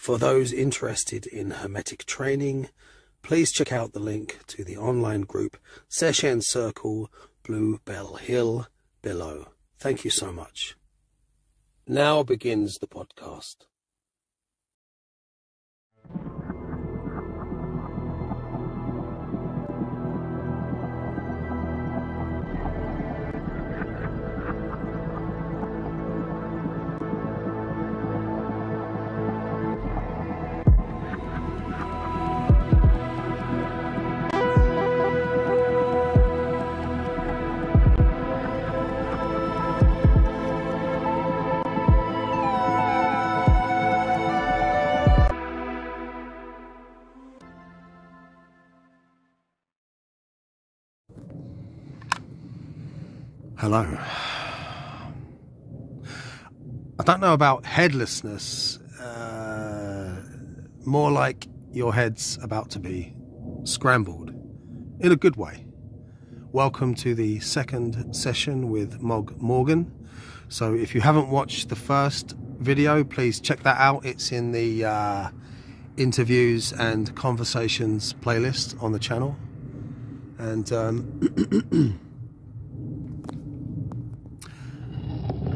For those interested in Hermetic training, please check out the link to the online group Seshen Circle, Blue Bell Hill below. Thank you so much. Now begins the podcast. Hello. I don't know about headlessness, more like your head's about to be scrambled, in a good way. Welcome to the second session with Mogg Morgan. So if you haven't watched the first video, please check that out. It's in the interviews and conversations playlist on the channel. And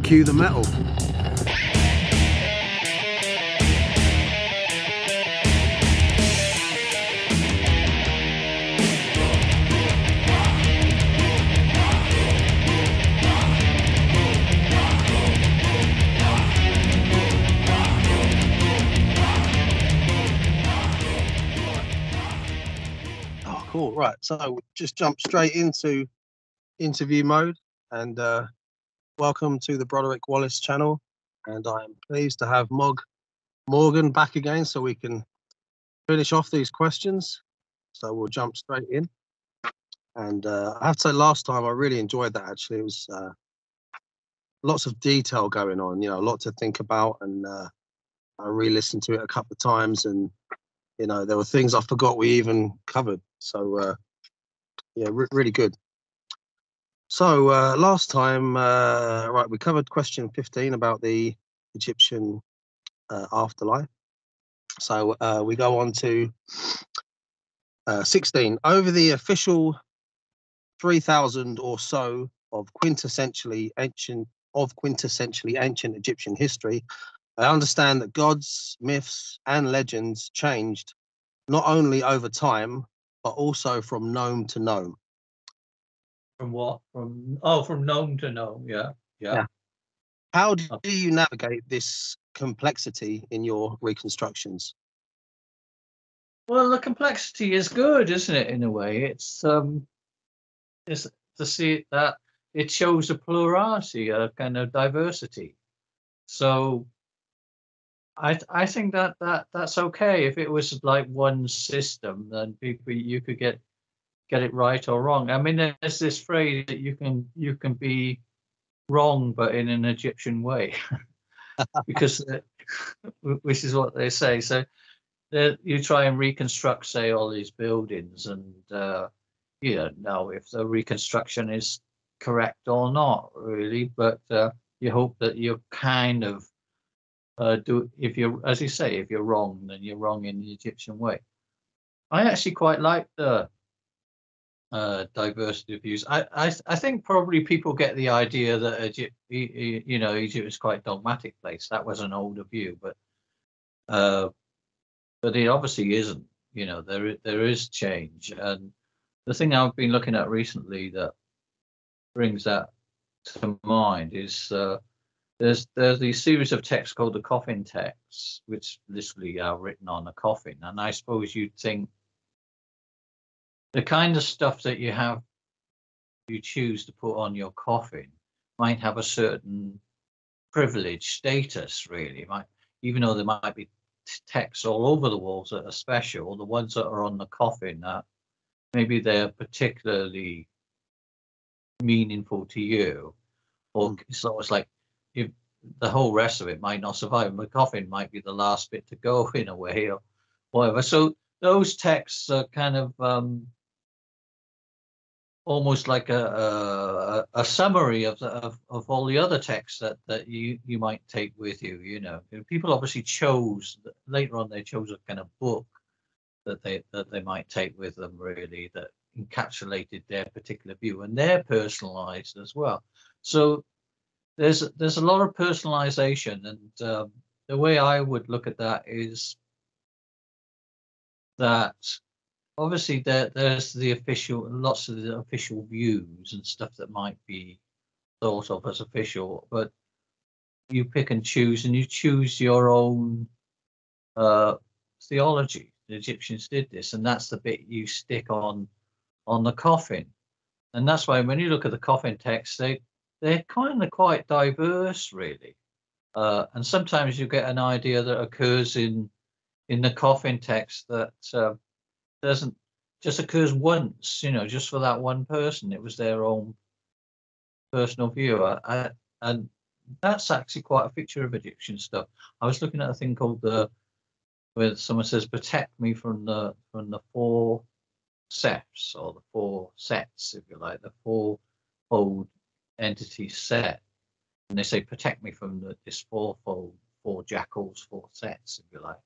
cue the metal. Oh, cool. Right. So we'll just jump straight into interview mode, and welcome to the Broderick Wallace channel, and I am pleased to have Mogg Morgan back again so we can finish off these questions. So we'll jump straight in. And I have to say, last time I really enjoyed that. Actually, it was lots of detail going on, you know, a lot to think about, and I re-listened to it a couple of times, and you know, there were things I forgot we even covered. So yeah, really good. So last time, right, we covered question 15 about the Egyptian afterlife. So we go on to 16. Over the official 3,000 or so of quintessentially ancient Egyptian history, I understand that gods, myths, and legends changed not only over time, but also from nome to nome. From what? From nome to nome. Yeah. How do you navigate this complexity in your reconstructions? Well, the complexity is good, isn't it? In a way, it's to see that it shows a plurality, a kind of diversity. So I think that's okay. If it was like one system, then you could get it right or wrong. I mean, there's this phrase that you can be wrong, but in an Egyptian way, because which is what they say. So you try and reconstruct, say, all these buildings, and you don't know if the reconstruction is correct or not, really. But you hope that you're kind of if you're, as you say, if you're wrong, then you're wrong in the Egyptian way. I actually quite like the diversity of views. I think probably people get the idea that Egypt is quite a dogmatic place. That was an older view, but it obviously isn't. You know, there is change, and the thing I've been looking at recently that brings that to mind is there's these series of texts called the coffin texts, which literally are written on a coffin, and I suppose you'd think the kind of stuff that you choose to put on your coffin might have a certain privilege status, really. Even though there might be texts all over the walls that are special, the ones that are on the coffin, maybe they're particularly meaningful to you, or so it's like if the whole rest of it might not survive. The coffin might be the last bit to go in a way, or whatever. So those texts are kind of almost like a summary of all the other texts that you might take with you. You know, people obviously chose later on. They chose a kind of book that they might take with them, really, that encapsulated their particular view, and they're personalized as well. So there's a lot of personalization, and the way I would look at that is that obviously there's the official, lots of the official views and stuff that might be thought of as official, but you pick and choose, and you choose your own theology. The Egyptians did this, and that's the bit you stick on the coffin. And that's why when you look at the coffin text, they're kind of quite diverse, really. And sometimes you get an idea that occurs in the coffin text that doesn't just occurs once, you know, just for that one person. It was their own personal view. And that's actually quite a feature of Egyptian stuff. I was looking at a thing called where someone says, protect me from the four sets, or the four sets, if you like, the fourfold entity set. And they say, protect me from this fourfold, four jackals, four sets, if you like.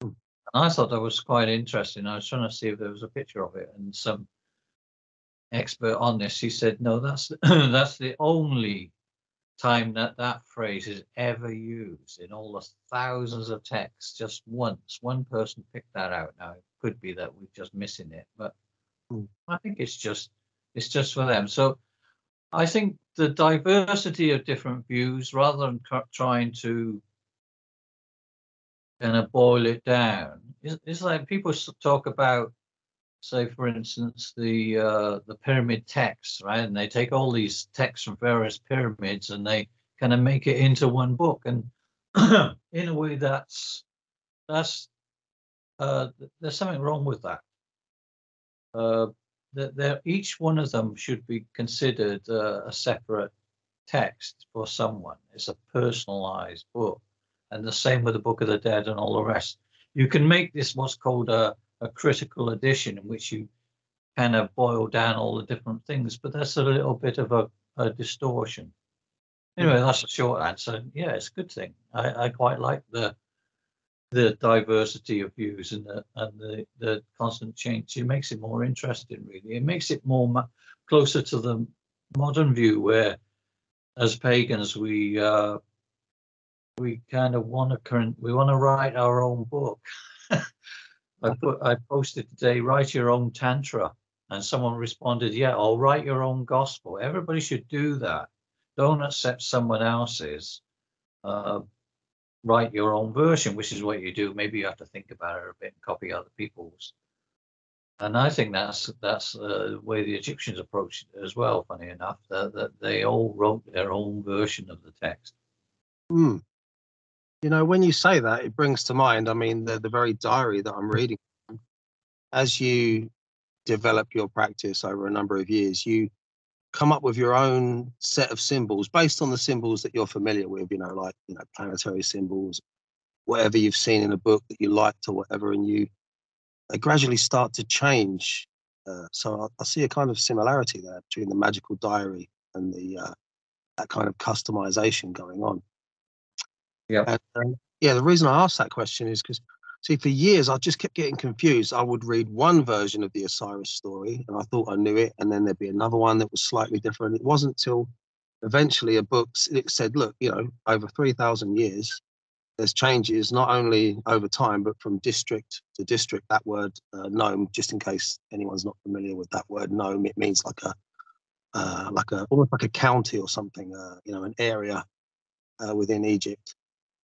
And I thought that was quite interesting. I was trying to see if there was a picture of it, and some expert on this, he said, no, that's that's the only time that phrase is ever used in all the thousands of texts. Just once, one person picked that out. Now it could be that we're just missing it, but I think it's just for them. So I think the diversity of different views, rather than trying to kind of boil it down, it's like people talk about, say, for instance, the pyramid texts, right? And they take all these texts from various pyramids and they kind of make it into one book. And in a way, that's there's something wrong with that. That each one of them should be considered a separate text for someone. It's a personalized book, and the same with the Book of the Dead and all the rest. You can make this what's called a critical edition, in which you kind of boil down all the different things, but that's a little bit of a distortion. Anyway, that's a short answer. Yeah, it's a good thing. I quite like the diversity of views and the constant change. It makes it more interesting, really. It makes it more closer to the modern view, where as pagans we kind of want to write our own book. I posted today, write your own tantra, and someone responded, yeah, I'll write your own gospel. Everybody should do that. Don't accept someone else's. Write your own version, which is what you do. Maybe you have to think about it a bit and copy other people's. And I think that's the way the Egyptians approached it as well, funny enough, that they all wrote their own version of the text. You know, when you say that, it brings to mind, I mean, the very diary that I'm reading. As you develop your practice over a number of years, you come up with your own set of symbols based on the symbols that you're familiar with, you know, like, you know, planetary symbols, whatever you've seen in a book that you liked or whatever, and they gradually start to change. So I see a kind of similarity there between the magical diary and that kind of customization going on. Yeah. And yeah, the reason I asked that question is because, see, for years I just kept getting confused. I would read one version of the Osiris story and I thought I knew it, and then there'd be another one that was slightly different. It wasn't till eventually a book, it said, look, you know, over 3,000 years, there's changes not only over time, but from district to district. That word nome, just in case anyone's not familiar with that word nome, it means almost like a county or something, you know, an area within Egypt.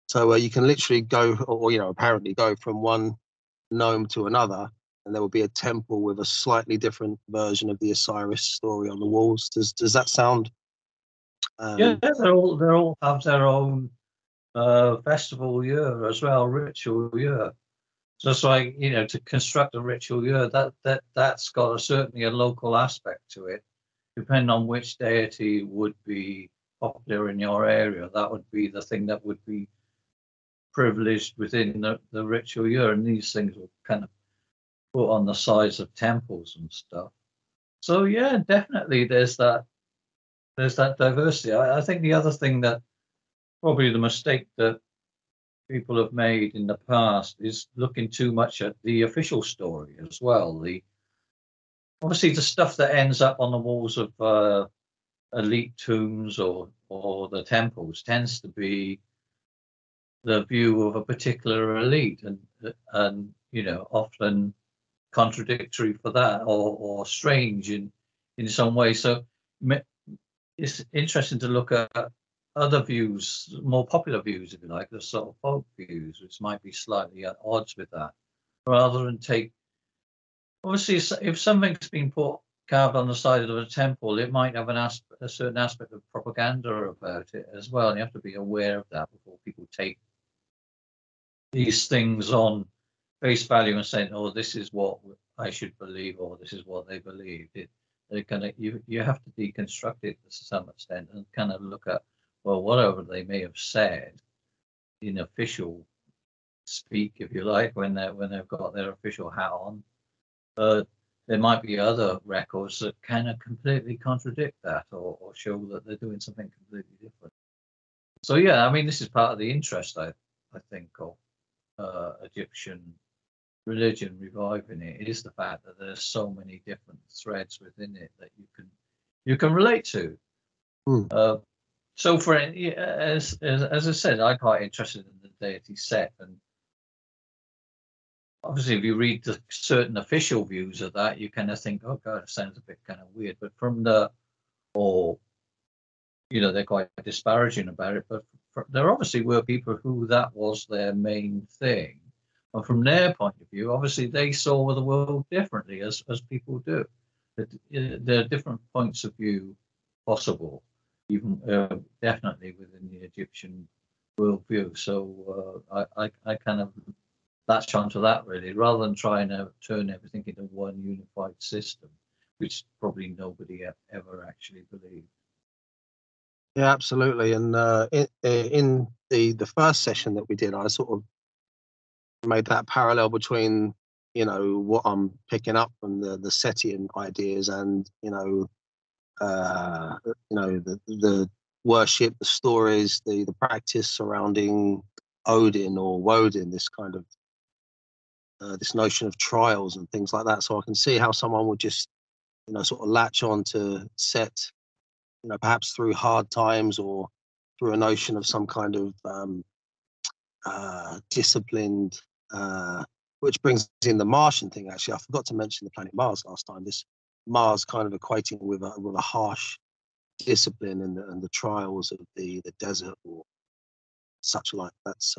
So you can literally go, or, you know, apparently go from one nome to another, and there will be a temple with a slightly different version of the Osiris story on the walls. Does that sound? Yeah, they all have their own festival year as well, ritual year. Just like, you know, to construct a ritual year, that's got certainly a local aspect to it. Depending on which deity would be popular in your area, that would be the thing that would be privileged within the ritual year, and these things were kind of put on the sides of temples and stuff. So yeah, definitely there's that diversity. I think the other thing that probably the mistake that people have made in the past is looking too much at the official story as well. Obviously the stuff that ends up on the walls of elite tombs or the temples tends to be the view of a particular elite, and often contradictory for that, or strange in some way. So it's interesting to look at other views, more popular views, if you like, the sort of folk views, which might be slightly at odds with that, rather than take. Obviously, if something's been carved on the side of a temple, it might have a certain aspect of propaganda about it as well, and you have to be aware of that before people take these things on face value and saying, "Oh, this is what I should believe," or "This is what they believe." You have to deconstruct it to some extent and kind of look at, well, whatever they may have said in official speak, if you like, when they've got their official hat on. There might be other records that kind of completely contradict that, or show that they're doing something completely different. So yeah, I mean, this is part of the interest, I think, of Egyptian religion reviving it, is the fact that there's so many different threads within it that you can relate to. So for as I said, I'm quite interested in the deity Set, and obviously if you read the certain official views of that, you kind of think, oh god, it sounds a bit kind of weird, but they're quite disparaging about it, but there obviously were people who that was their main thing. And from their point of view, obviously they saw the world differently, as people do. There are different points of view possible, even definitely within the Egyptian worldview. So I kind of latch onto that, really, rather than trying to turn everything into one unified system, which probably nobody ever actually believed. Yeah, absolutely. And in the first session that we did, I sort of made that parallel between what I'm picking up from the Setian ideas and the worship, the stories, the practice surrounding Odin or Woden, this kind of this notion of trials and things like that. So I can see how someone would just sort of latch on to Set, perhaps through hard times or through a notion of some kind of disciplined, which brings in the Martian thing. Actually, I forgot to mention the planet Mars last time. This Mars kind of equating with a harsh discipline and the trials of the desert or such like. That's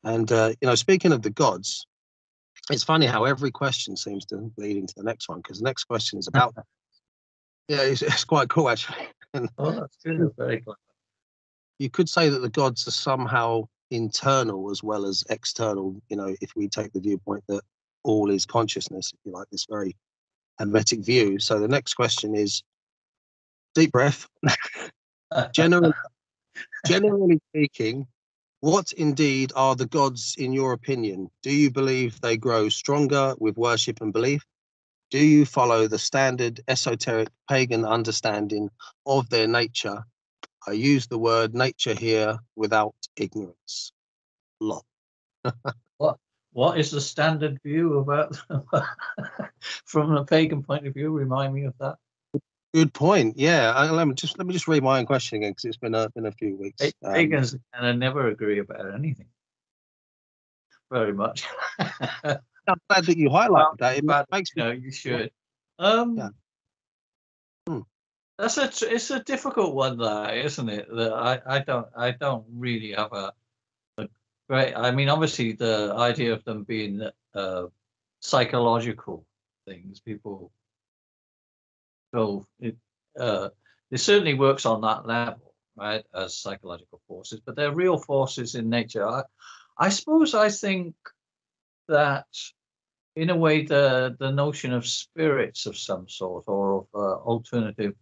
and speaking of the gods, it's funny how every question seems to lead into the next one, because the next question is about. Yeah, it's quite cool actually. Oh, that's good. Very clever. You could say that the gods are somehow internal as well as external, if we take the viewpoint that all is consciousness, if you like, this very hermetic view. So the next question is, deep breath. Generally speaking, what indeed are the gods in your opinion? Do you believe they grow stronger with worship and belief? Do you follow the standard esoteric pagan understanding of their nature? I use the word nature here without ignorance. Lot. What is the standard view about from a pagan point of view? Remind me of that. Good point. Yeah, let me just read my own question again, because it's been a few weeks. Pagans and I never agree about anything. Very much. I'm glad that you highlighted that. It makes me. You should. Yeah. It's a difficult one, that, isn't it? That I don't really have a great. I mean, obviously the idea of them being psychological things, people go. It certainly works on that level, right, as psychological forces, but they're real forces in nature. I suppose I think that in a way the notion of spirits of some sort, or of alternative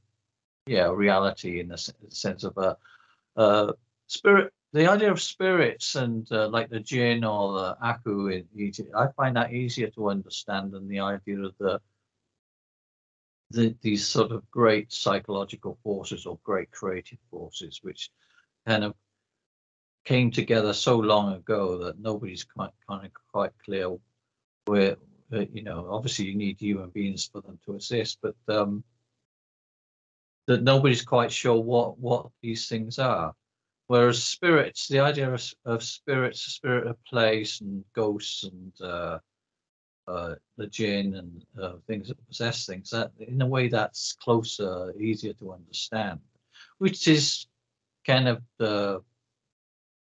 reality, in the sense of a spirit, the idea of spirits and like the jinn or the aku in Egypt, I find that easier to understand than the idea of these sort of great psychological forces or great creative forces, which kind of came together so long ago that nobody's quite clear where, obviously you need human beings for them to assist, but that nobody's quite sure what these things are. Whereas spirits, the idea of spirits, a spirit of place and ghosts and the jinn and things that possess things, that in a way that's closer, easier to understand, which is kind of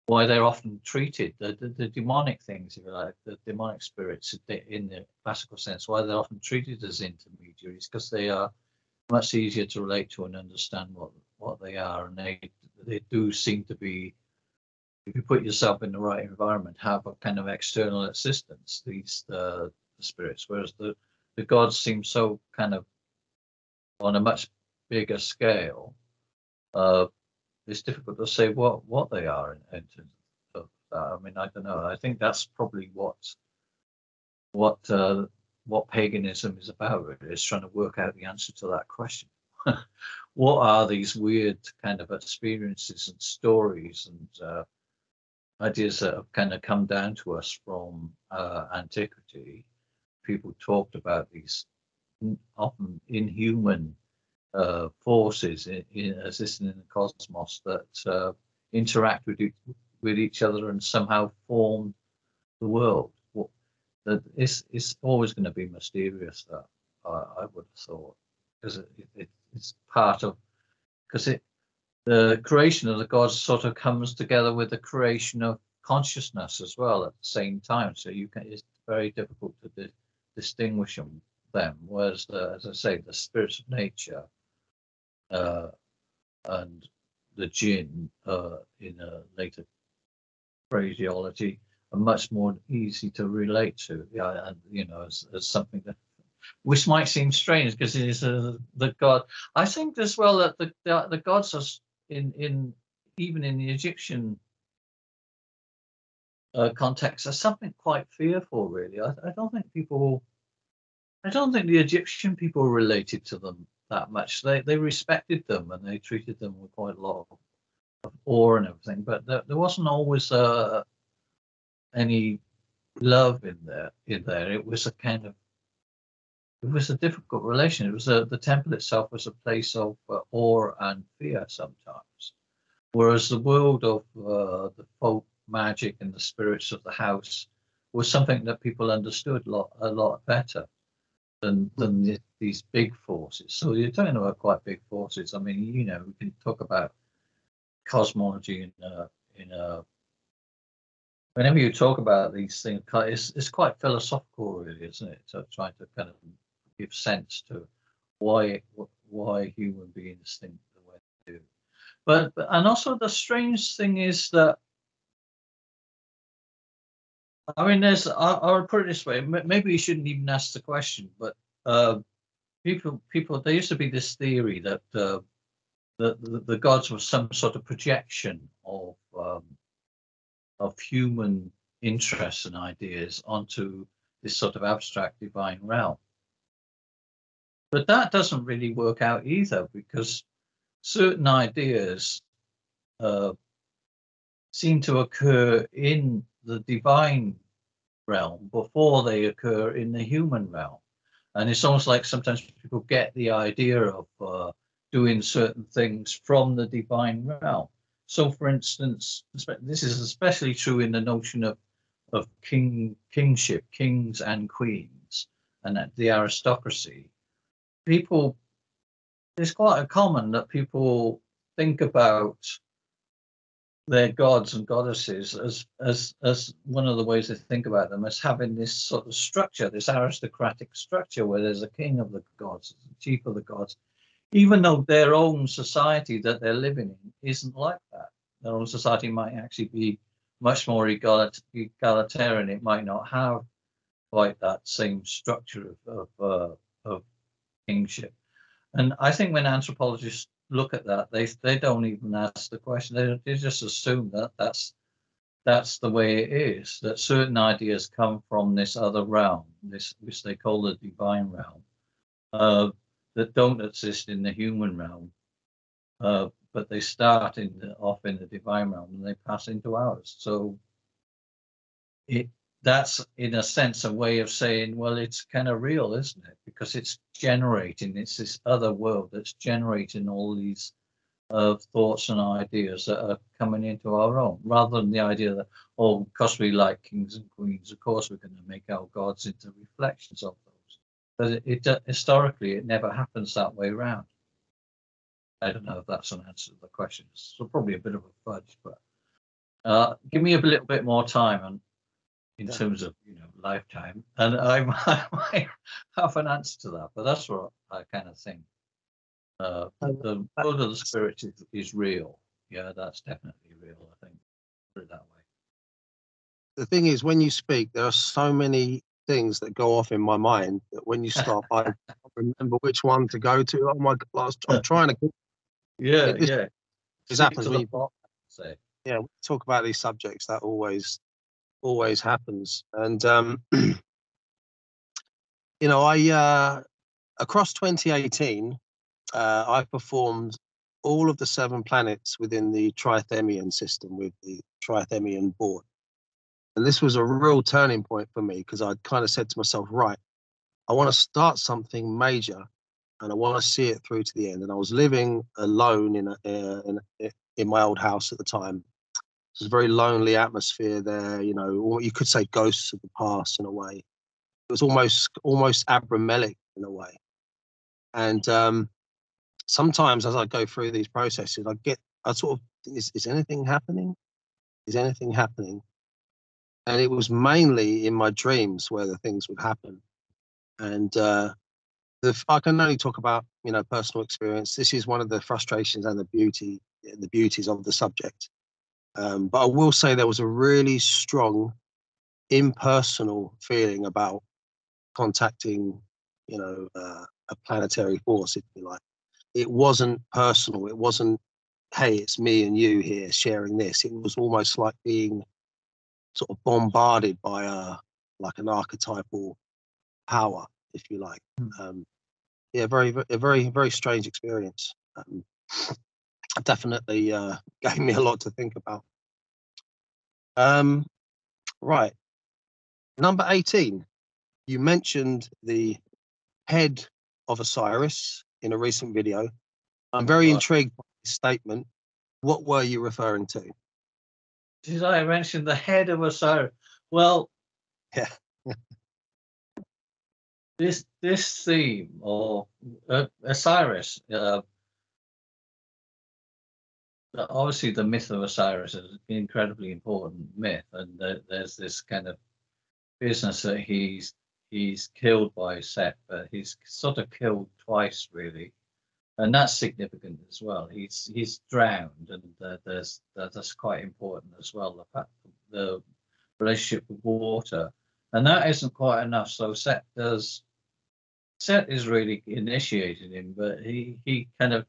why they're often treated, the demonic things, if you like, the demonic spirits in the classical sense, why they're often treated as intermediaries, because they are much easier to relate to and understand what they are, and they do seem to be, if you put yourself in the right environment, have a kind of external assistance, these the spirits, whereas the gods seem so kind of on a much bigger scale. It's difficult to say what they are in terms of that. I mean, I don't know. I think that's probably what paganism is about. Really, is trying to work out the answer to that question. What are these weird kind of experiences and stories and ideas that have kind of come down to us from antiquity? People talked about these often inhuman forces existing in the cosmos that interact with each other and somehow form the world. That it's always going to be mysterious. That I would have thought, because it's part of, because the creation of the gods sort of comes together with the creation of consciousness as well at the same time. So it's very difficult to distinguish them. Whereas, as I say, the spirits of nature and the jinn in a later phraseology are much more easy to relate to. Yeah, and as something that, which might seem strange because it is the god. I think as well that the gods are in even in the Egyptian context are something quite fearful. Really, I don't think the Egyptian people related to them that much. They respected them and they treated them with quite a lot of awe and everything, but there wasn't always any love in there. It was a difficult relation. It was the temple itself was a place of awe and fear sometimes, whereas the world of the folk magic and the spirits of the house was something that people understood a lot better than these big forces. So you're talking about quite big forces. I mean, we can talk about cosmology in a whenever you talk about these things, it's quite philosophical, really, isn't it? So trying to kind of give sense to why human beings think the way they do. But and also the strange thing is that, I mean, I'll put it this way. Maybe you shouldn't even ask the question, but people. There used to be this theory that the gods were some sort of projection of human interests and ideas onto this sort of abstract divine realm. But that doesn't really work out either, because certain ideas seem to occur in the divine realm before they occur in the human realm. And it's almost like sometimes people get the idea of doing certain things from the divine realm. So, for instance, this is especially true in the notion of kingship, kings and queens, and the aristocracy. It's quite common that people think about their gods and goddesses as one of the ways they think about them as having this sort of structure, this aristocratic structure, where there's a king of the gods, a chief of the gods, even though their own society that they're living in isn't like that. Their own society might actually be much more egalitarian. It might not have quite that same structure of kingship. And I think when anthropologists look at that, they don't even ask the question. They just assume that that's the way it is, that certain ideas come from this other realm, this which they call the divine realm. that don't exist in the human realm, but they start off in the divine realm and they pass into ours. So that's in a sense a way of saying, well, it's kind of real, isn't it? Because it's this other world that's generating all these thoughts and ideas that are coming into our own, rather than the idea that, oh, because we like kings and queens, of course we're going to make our gods into reflections of those. But historically, it never happens that way around. I don't know if that's an answer to the question. It's probably a bit of a fudge, but give me a little bit more time in terms of lifetime, and I might have an answer to that. But that's what I kind of think. The world of the spirit is real. Yeah, that's definitely real, I think. Put it that way. The thing is, when you speak, there are so many things that go off in my mind that when you stop, I can't remember which one to go to. Oh my God, I'm trying to. This happens when you say. Yeah, we talk about these subjects. That always happens. And I across 2018, I performed all of the 7 planets within the Trithemian system with the Trithemian board. And this was a real turning point for me, because I'd kind of said to myself, right, I want to start something major and I want to see it through to the end. And I was living alone in my old house at the time. It was a very lonely atmosphere there, or you could say ghosts of the past in a way. It was almost Abramelic in a way. And sometimes as I go through these processes, I sort of, is anything happening? Is anything happening? And it was mainly in my dreams where the things would happen. And I can only talk about, personal experience. This is one of the frustrations and the beauties of the subject. But I will say there was a really strong impersonal feeling about contacting, a planetary force, if you like. It wasn't personal. It wasn't, hey, it's me and you here sharing this. It was almost like being sort of bombarded by an archetypal power, if you like. A very, very strange experience. Definitely gave me a lot to think about. Right. Number 18, you mentioned the head of Osiris in a recent video. I'm very intrigued by this statement. What were you referring to? Did I mention the head of Osiris? Well, yeah. This theme, or Osiris, obviously the myth of Osiris is an incredibly important myth, and there's this kind of business that he's killed by Set, but he's sort of killed twice really, and that's significant as well. He's drowned, and that's quite important as well. The fact the relationship with water, and that isn't quite enough. So Set is really initiating him, but he kind of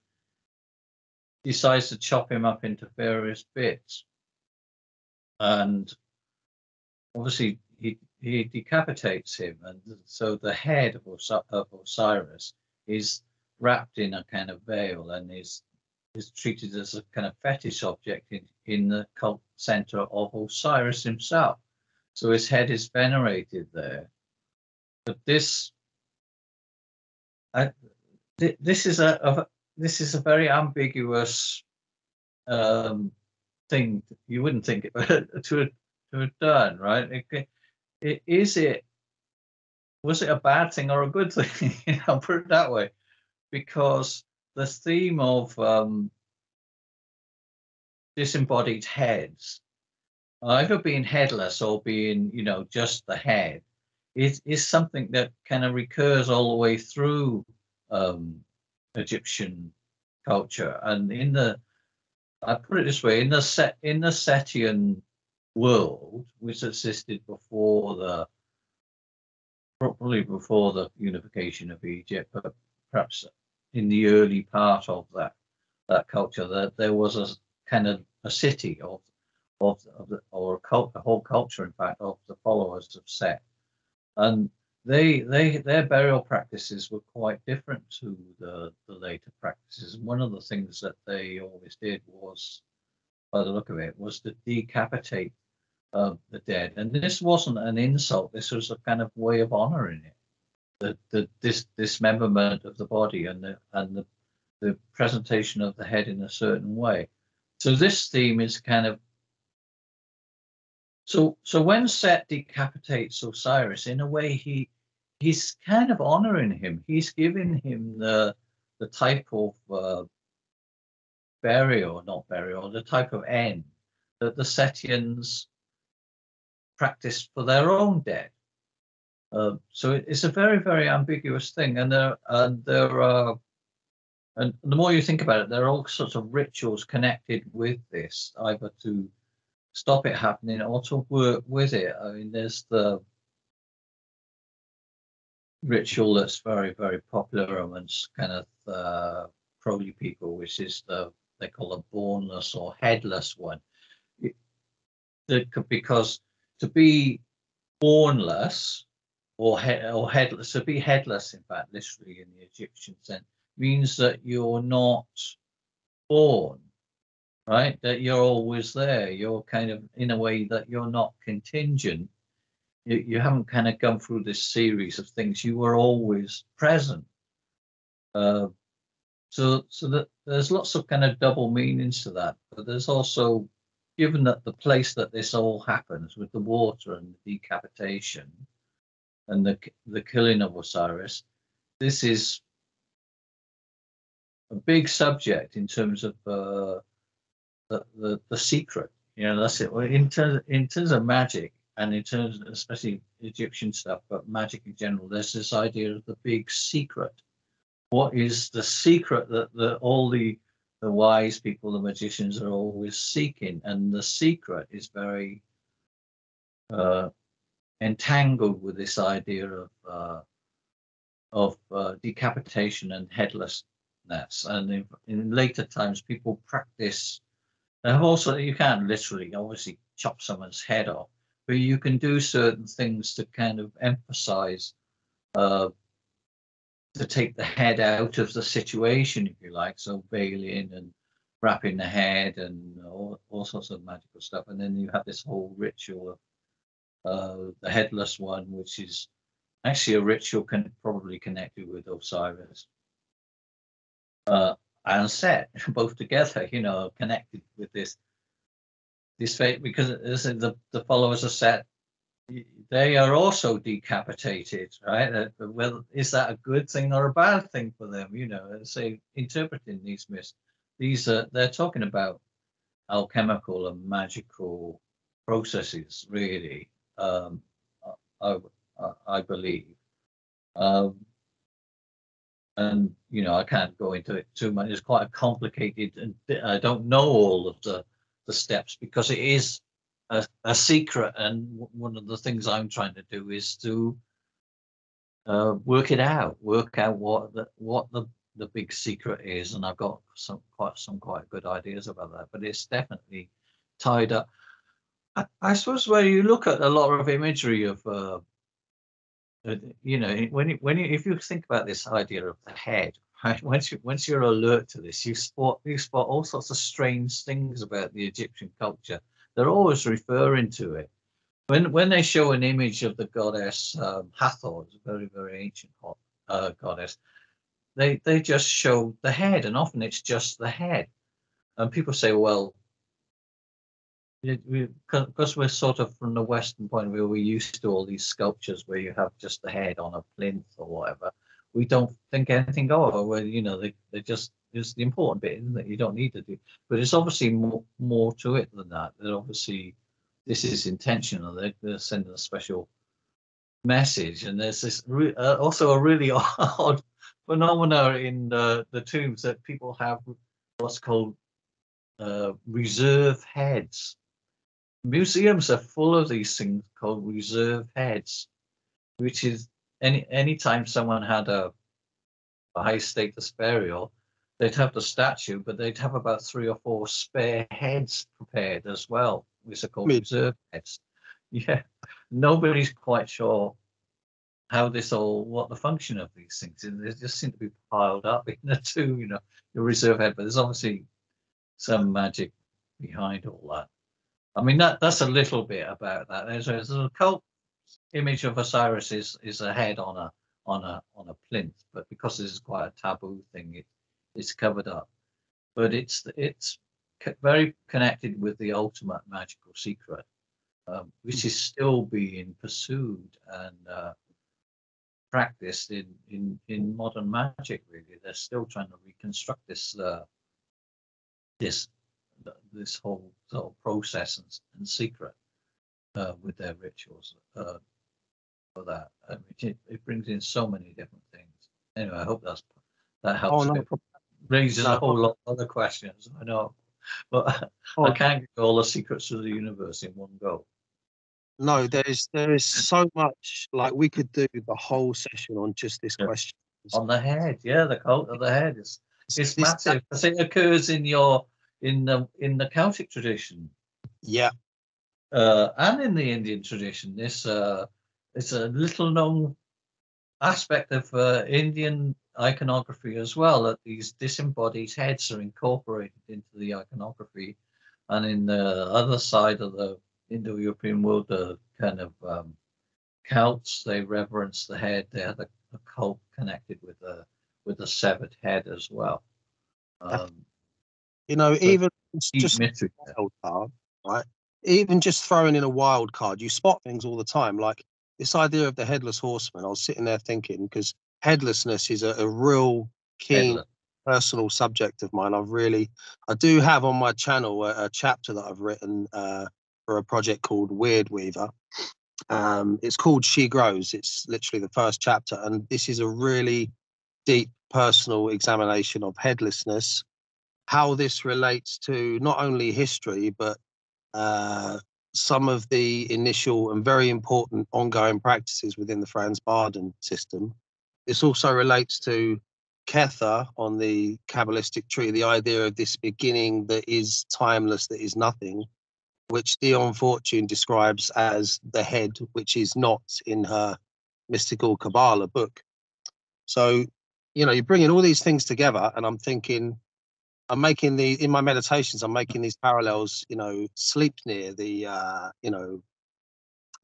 decides to chop him up into various bits, and obviously he decapitates him, and so the head of Osiris is wrapped in a kind of veil and is treated as a kind of fetish object in the cult center of Osiris himself. So his head is venerated there. But this is a very ambiguous thing. You wouldn't think it to have done, right? Was it a bad thing or a good thing? I'll put it that way, because the theme of disembodied heads, either being headless or being, just the head, is something that kind of recurs all the way through Egyptian culture. And I put it this way, in the Setian world, which existed probably before the unification of Egypt, but perhaps in the early part of that culture, that there was a kind of a city or a whole culture, in fact, of the followers of Set. And their burial practices were quite different to the later practices. One of the things that they always did was, by the look of it, was to decapitate the dead. And this wasn't an insult. This was a kind of way of honoring it. This dismemberment of the body and the presentation of the head in a certain way. So this theme is kind of so when Set decapitates Osiris, in a way he's kind of honoring him. He's giving him the type of burial, not burial, the type of end that the Setians practiced for their own dead. So it's a very, very ambiguous thing, and there are, and the more you think about it, there are all sorts of rituals connected with this, either to stop it happening or to work with it. I mean, there's the ritual that's very, very popular amongst kind of Crowley people, which is they call a bornless or headless one. Because to be bornless or headless, to be headless, in fact, literally in the Egyptian sense, means that you're not born, right? That you're always there. You're kind of, in a way, that you're not contingent. You haven't kind of gone through this series of things. You were always present. So that there's lots of kind of double meanings to that. But there's also, given that the place that this all happens with the water and the decapitation and the killing of Osiris, this is a big subject in terms of the secret. You know, that's it. Well, in terms of magic, and in terms of especially Egyptian stuff, but magic in general, there's this idea of the big secret. What is the secret that all the wise people, the magicians, are always seeking? And the secret is very entangled with this idea of decapitation and headlessness. And in later times, people practice. They have also, you can't literally, obviously, chop someone's head off, but you can do certain things to kind of emphasize, to take the head out of the situation, if you like. So veiling and wrapping the head and all sorts of magical stuff. And then you have this whole ritual of the headless one, which is actually a ritual probably connected with Osiris. And Set, both together, you know, connected with this fate, because the followers of Set, they are also decapitated, right? Well, is that a good thing or a bad thing for them? You know, say interpreting these myths, they're talking about alchemical and magical processes, really. I believe. And you know, I can't go into it too much. It's quite complicated, and I don't know all of the steps because it is a secret. And one of the things I'm trying to do is to work out what the big secret is. And I've got some quite good ideas about that. But it's definitely tied up. I suppose when you look at a lot of imagery of you know, if you think about this idea of the head, right? Once you're alert to this, you spot all sorts of strange things about the Egyptian culture. They're always referring to it. When they show an image of the goddess Hathor, a very, very ancient goddess, they just show the head, and often it's just the head. And people say, well, because we're sort of from the Western point of view, we're used to all these sculptures where you have just the head on a plinth or whatever. We don't think anything of it. Well, you know, they just, it's the important bit, isn't it? You don't need to do, but it's obviously more to it than that. That obviously this is intentional. They're sending a special message, and there's this also a really odd phenomena in the tombs that people have what's called reserve heads. Museums are full of these things called reserve heads, which is any time someone had a high status burial, they'd have the statue, but they'd have about 3 or 4 spare heads prepared as well, which are called reserve heads. Yeah, nobody's quite sure how this all, what the function of these things is. They just seem to be piled up in the two, your reserve head, but there's obviously some magic behind all that. I mean, that's a little bit about that. There's an occult image of Osiris is a head on a plinth, but because this is quite a taboo thing, it's covered up. But it's very connected with the ultimate magical secret, which is still being pursued and practiced in modern magic. Really, they're still trying to reconstruct this whole sort of process and secret with their rituals for that. I mean, it brings in so many different things. Anyway, I hope that helps. No, Raises no, a whole lot of other questions. I know, but I can't get all the secrets of the universe in one go. no, there is so much. Like we could do the whole session on just this question. On the head, yeah, the cult of the head is massive. Because it occurs in the Celtic tradition. Yeah. And in the Indian tradition. It's a little known aspect of Indian iconography as well, that these disembodied heads are incorporated into the iconography. And in the other side of the Indo-European world, the kind of Celts, they reverence the head. They have a cult connected with the severed head as well. Even just mystery, wild card, right? Even just throwing in a wild card, you spot things all the time. Like this idea of the headless horseman. I was sitting there thinking, because headlessness is a real keen personal subject of mine. I do have on my channel a chapter that I've written for a project called Weird Weaver. It's called She Grows. It's literally the first chapter, and this is a really deep personal examination of headlessness, how this relates to not only history but some of the initial and very important ongoing practices within the Franz Bardon system. This also relates to Kether on the Kabbalistic tree, the idea of this beginning that is timeless, that is nothing, which Dion Fortune describes as the head, which is not in her mystical Kabbalah book. So, you're bringing all these things together, and I'm thinking, in my meditations, I'm making these parallels, Sleipnir, the,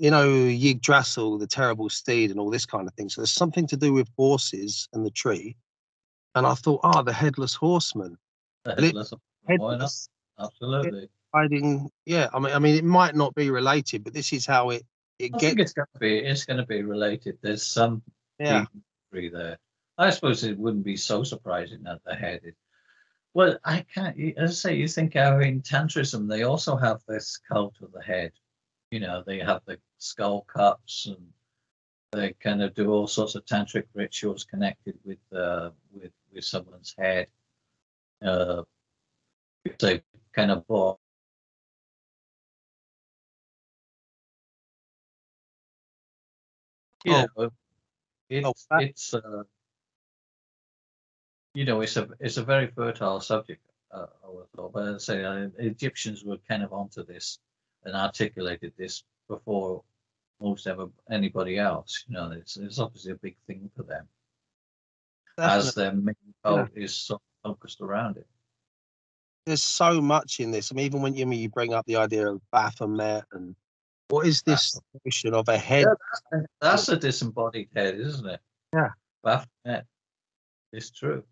Yggdrasil, the terrible steed, and all this kind of thing. So there's something to do with horses and the tree. And I thought, the headless horseman. The headless, why not? Absolutely. Hiding, yeah. I mean, it might not be related, but this is how it I think it's going to be related. There's some history there. I suppose it wouldn't be so surprising that the head is. Well, I can't. As I say, you think how in Tantrism they also have this cult of the head. They have the skull cups, and they kind of do all sorts of tantric rituals connected with someone's head. They kind of bought. It's a very fertile subject. I would thought, but I'd say Egyptians were kind of onto this and articulated this before anybody else. It's obviously a big thing for them. Definitely. As their main cult is so focused around it. There's so much in this. I mean, even when you bring up the idea of Baphomet, and what is this notion of a head? Yeah, that's a disembodied head, isn't it? Yeah, Baphomet. It's true.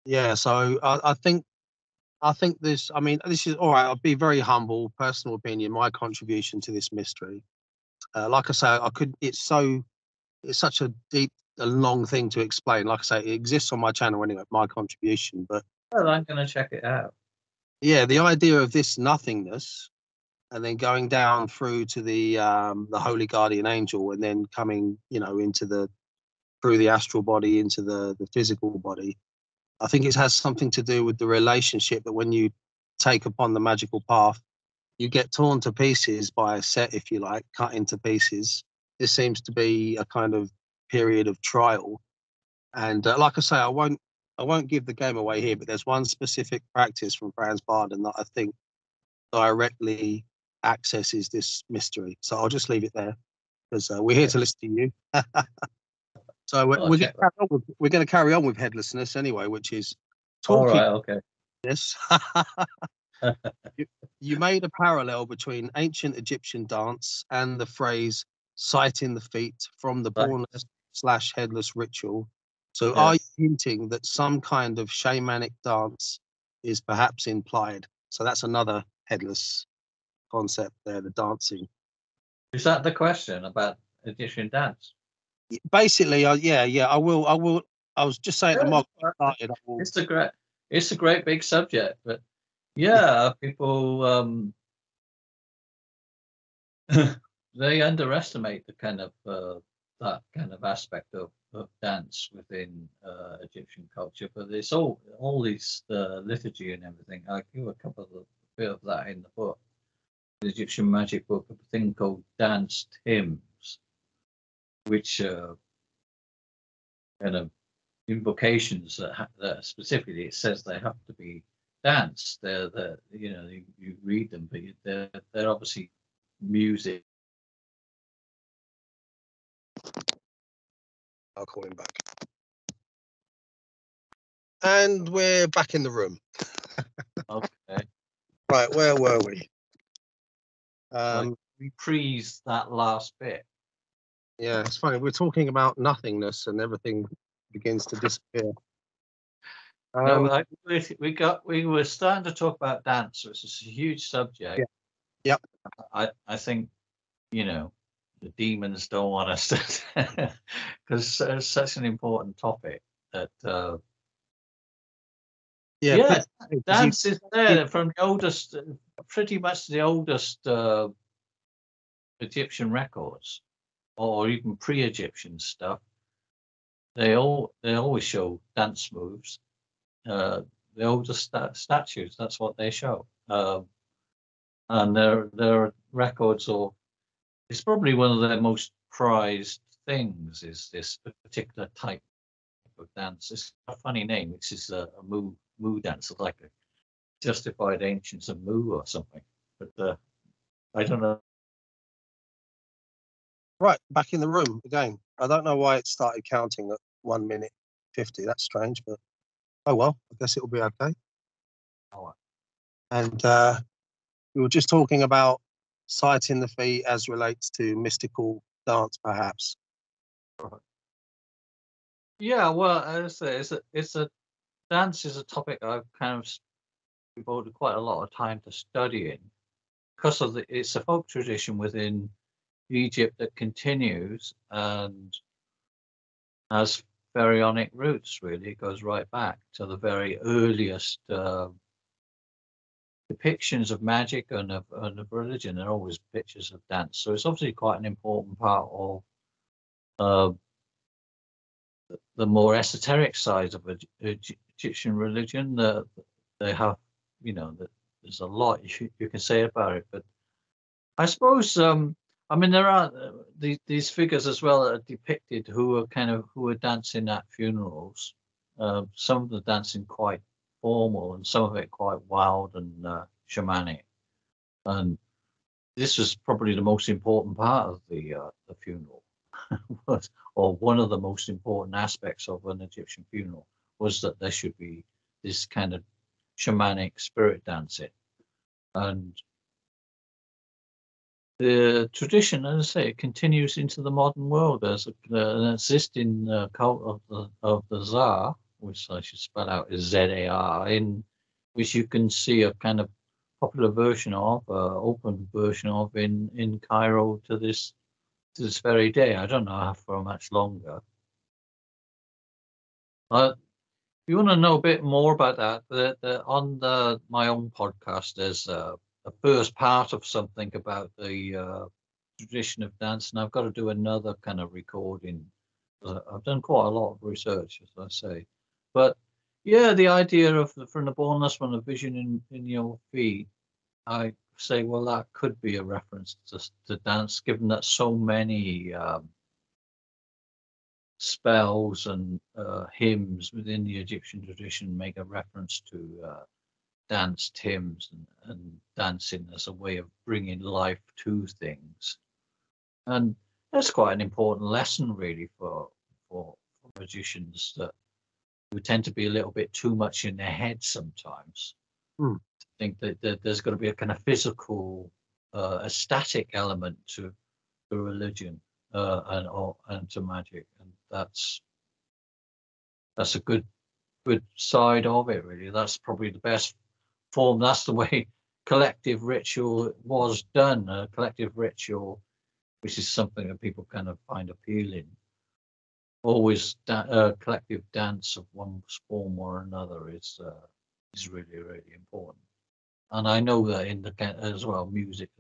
Yeah, so I think this. I mean, this is all right. I'll be very humble, personal opinion. My contribution to this mystery, like I say, I could. It's such a deep, a long thing to explain. Like I say, it exists on my channel anyway. My contribution, but well, I'm going to check it out. Yeah, the idea of this nothingness, and then going down through to the holy guardian angel, and then coming, into through the astral body into the physical body. I think it has something to do with the relationship that when you take upon the magical path, you get torn to pieces by a set, if you like, cut into pieces. This seems to be a kind of period of trial. And like I say, I won't give the game away here, but there's one specific practice from Franz Bardon that I think directly accesses this mystery. So I'll just leave it there, because we're here to listen to you. So I'll check that. we're going to carry on with headlessness anyway, which is All talking right, okay. this. You made a parallel between ancient Egyptian dance and the phrase "sighting the feet" from the bornless/headless ritual. So, are you hinting that some kind of shamanic dance is perhaps implied? So that's another headless concept there, the dancing. Is that the question about Egyptian dance? Basically, yeah. I will. I was just saying to Mogg, It's a great big subject, but yeah, people they underestimate the kind of that kind of aspect of dance within Egyptian culture. But it's all these liturgy and everything. I give a couple of bit of that in the book, the Egyptian magic book, a thing called danced hymns, which kind of invocations that specifically it says they have to be danced. They're you know you read them, but they're obviously music. I'll call him back. And we're back in the room. Okay. Right, where were we? Reprise that last bit. Yeah, it's funny. We're talking about nothingness and everything begins to disappear. No, we were starting to talk about dance, which is a huge subject. Yeah. I think, the demons don't want us to, because it's such an important topic that. Dance is there from the oldest, pretty much the oldest Egyptian records, or even pre-Egyptian stuff. They always show dance moves. The oldest statues, that's what they show. And there are records of. It's probably one of their most prized things. Is this particular type of dance? It's a funny name, which is a moo dance, like a justified ancients of moo or something. But I don't know. Right, back in the room again. I don't know why it started counting at 1 minute 50. That's strange, but oh well. I guess it'll be okay. Oh. And we were just talking about sighting the feet as relates to mystical dance, perhaps. Yeah, well, as I say, dance is a topic I've kind of devoted quite a lot of time to studying because it's a folk tradition within Egypt that continues and has pharaonic roots. Really, it goes right back to the very earliest depictions of magic and of religion. There are always pictures of dance, so it's obviously quite an important part of the more esoteric side of Egyptian religion. They have, there's a lot you can say about it, but I suppose there are these figures as well that are depicted who are dancing at funerals. Some of the dancing quite formal, and some of it quite wild and shamanic. And this was probably the most important part of the funeral, or one of the most important aspects of an Egyptian funeral was that there should be this kind of shamanic spirit dancing. And the tradition, as I say, it continues into the modern world. There's an existing cult of the Zar, which I should spell out as ZAR, in which you can see a kind of popular version of, open version of, in Cairo to this very day. I don't know how for much longer. If you want to know a bit more about that, on my own podcast, there's a first part of something about the tradition of dance, and I've got to do another kind of recording. I've done quite a lot of research, as I say, but yeah, the idea of from the bornless one, a vision in your feet, I say, well, that could be a reference to dance, given that so many spells and hymns within the Egyptian tradition make a reference to danced hymns and dancing as a way of bringing life to things. And that's quite an important lesson, really, for for magicians that who tend to be a little bit too much in their head sometimes. Hmm. I think that there's got to be a kind of physical, a static element to religion and to magic, and that's a good side of it, really. That's probably the best form. That's the way collective ritual was done. Collective ritual, which is something that people kind of find appealing. Always collective dance of one form or another is really, really important. And I know that in the as well music,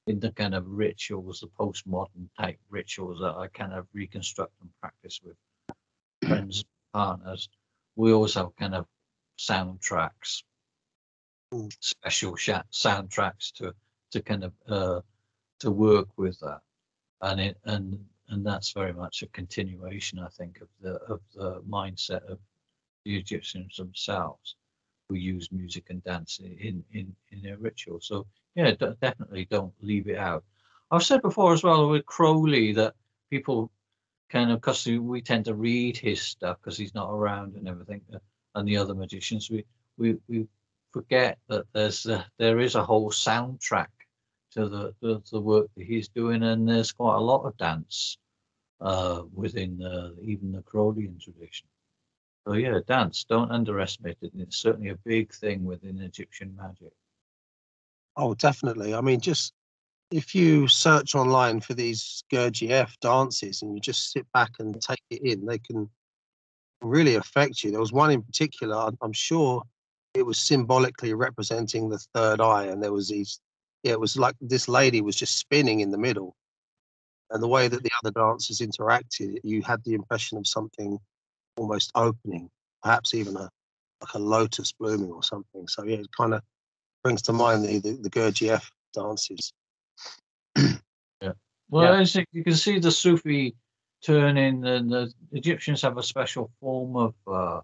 in the kind of rituals, the postmodern type rituals that I kind of reconstruct and practice with friends, partners, we always have kind of soundtracks, special soundtracks to kind of to work with that, and that's very much a continuation, I think, of the mindset of the Egyptians themselves, who use music and dance in their ritual. So yeah, definitely don't leave it out. I've said before as well with Crowley that people kind of, because we tend to read his stuff because he's not around and everything, and the other magicians, we forget that there is a whole soundtrack to the work that he's doing, and there's quite a lot of dance within even the Crowleyan tradition. So yeah, dance, don't underestimate it. It's certainly a big thing within Egyptian magic. Oh, definitely. I mean, just if you search online for these Gurdjieff dances and you just sit back and take it in, they can really affect you. There was one in particular, I'm sure it was symbolically representing the third eye, and there was these, yeah, it was like this lady was just spinning in the middle, and the way that the other dancers interacted, you had the impression of something almost opening, perhaps even like a lotus blooming or something. So yeah, it kind of brings to mind the Gurdjieff dances. Yeah. Well, as you can see, the Sufi turning, and the Egyptians have a special form of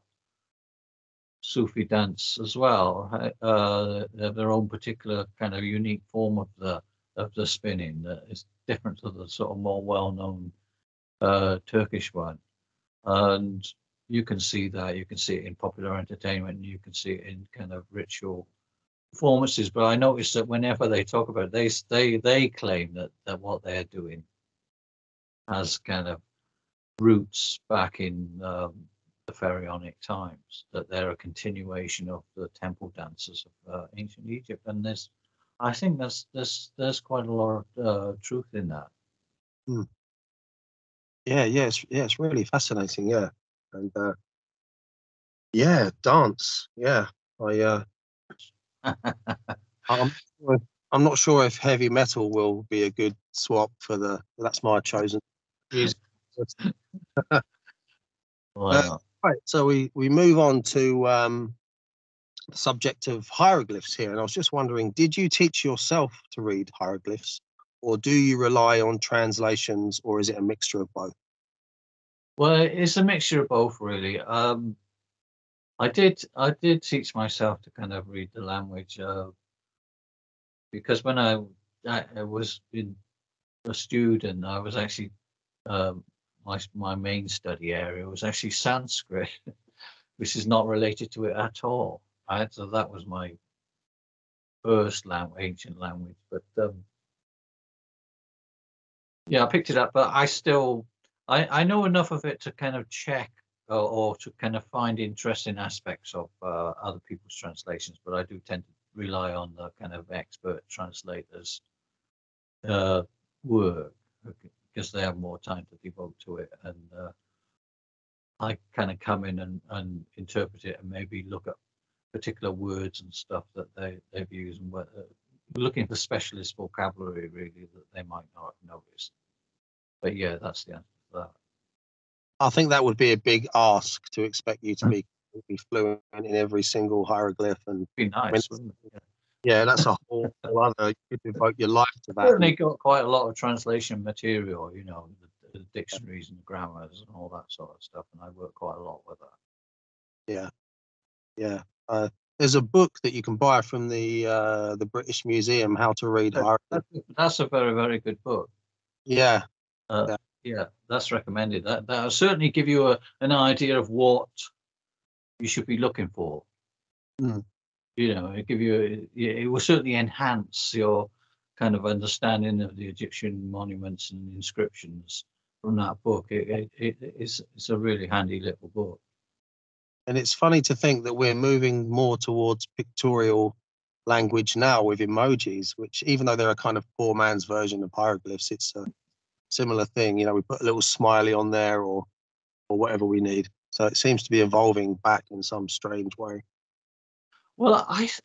Sufi dance as well. They have their own particular kind of unique form of the spinning that is different to the sort of more well-known Turkish one. And you can see that. You can see it in popular entertainment, and you can see it in kind of ritual performances. But I noticed that whenever they talk about it, they claim that what they're doing has kind of roots back in the pharaonic times, that they're a continuation of the temple dances of ancient Egypt. And I think there's quite a lot of truth in that. Mm. Yeah, it's really fascinating. Yeah, and yeah, dance. Yeah, I'm I'm not sure if heavy metal will be a good swap for the. That's my chosen music. Why not? Right, so we move on to the subject of hieroglyphs here, and I was just wondering, did you teach yourself to read hieroglyphs, or do you rely on translations, or is it a mixture of both? Well, it's a mixture of both, really. I did teach myself to kind of read the language because when I was a student, I was actually my main study area was actually Sanskrit, which is not related to it at all. So that was my first ancient language, but yeah, I picked it up. But I know enough of it to kind of check or to kind of find interesting aspects of other people's translations. But I do tend to rely on the kind of expert translators' work because they have more time to devote to it, and I kind of come in and interpret it and maybe look at particular words and stuff that they've used, and looking for specialist vocabulary really that they might not have noticed. But yeah, that's the answer to that. I think that would be a big ask to expect you to be fluent in every single hieroglyph, and Be nice, wouldn't it? yeah, that's a whole other. You could devote your life to that. Certainly got quite a lot of translation material, the dictionaries and the grammars and all that sort of stuff, and I work quite a lot with that. Yeah. There's a book that you can buy from the British Museum, How to Read Hieroglyphs. That's a very, very good book. Yeah. Uh, Yeah. Yeah, that's recommended. That'll certainly give you an idea of what you should be looking for. Mm. You know, it will certainly enhance your kind of understanding of the Egyptian monuments and inscriptions from that book. It's a really handy little book. And it's funny to think that we're moving more towards pictorial language now with emojis, which, even though they're a kind of poor man's version of hieroglyphs, it's a similar thing. You know, we put a little smiley on there or whatever we need. So it seems to be evolving back in some strange way. Well, as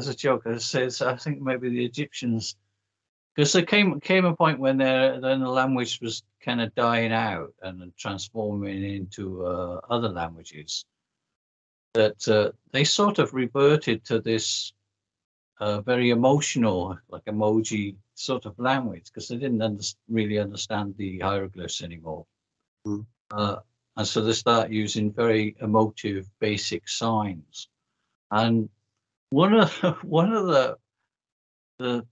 a joke, I says I think maybe the Egyptians, because there came a point when then the language was kind of dying out and transforming into other languages, that they sort of reverted to this very emotional, like emoji sort of language, because they didn't really understand the hieroglyphs anymore. Mm. And so they start using very emotive, basic signs. And one of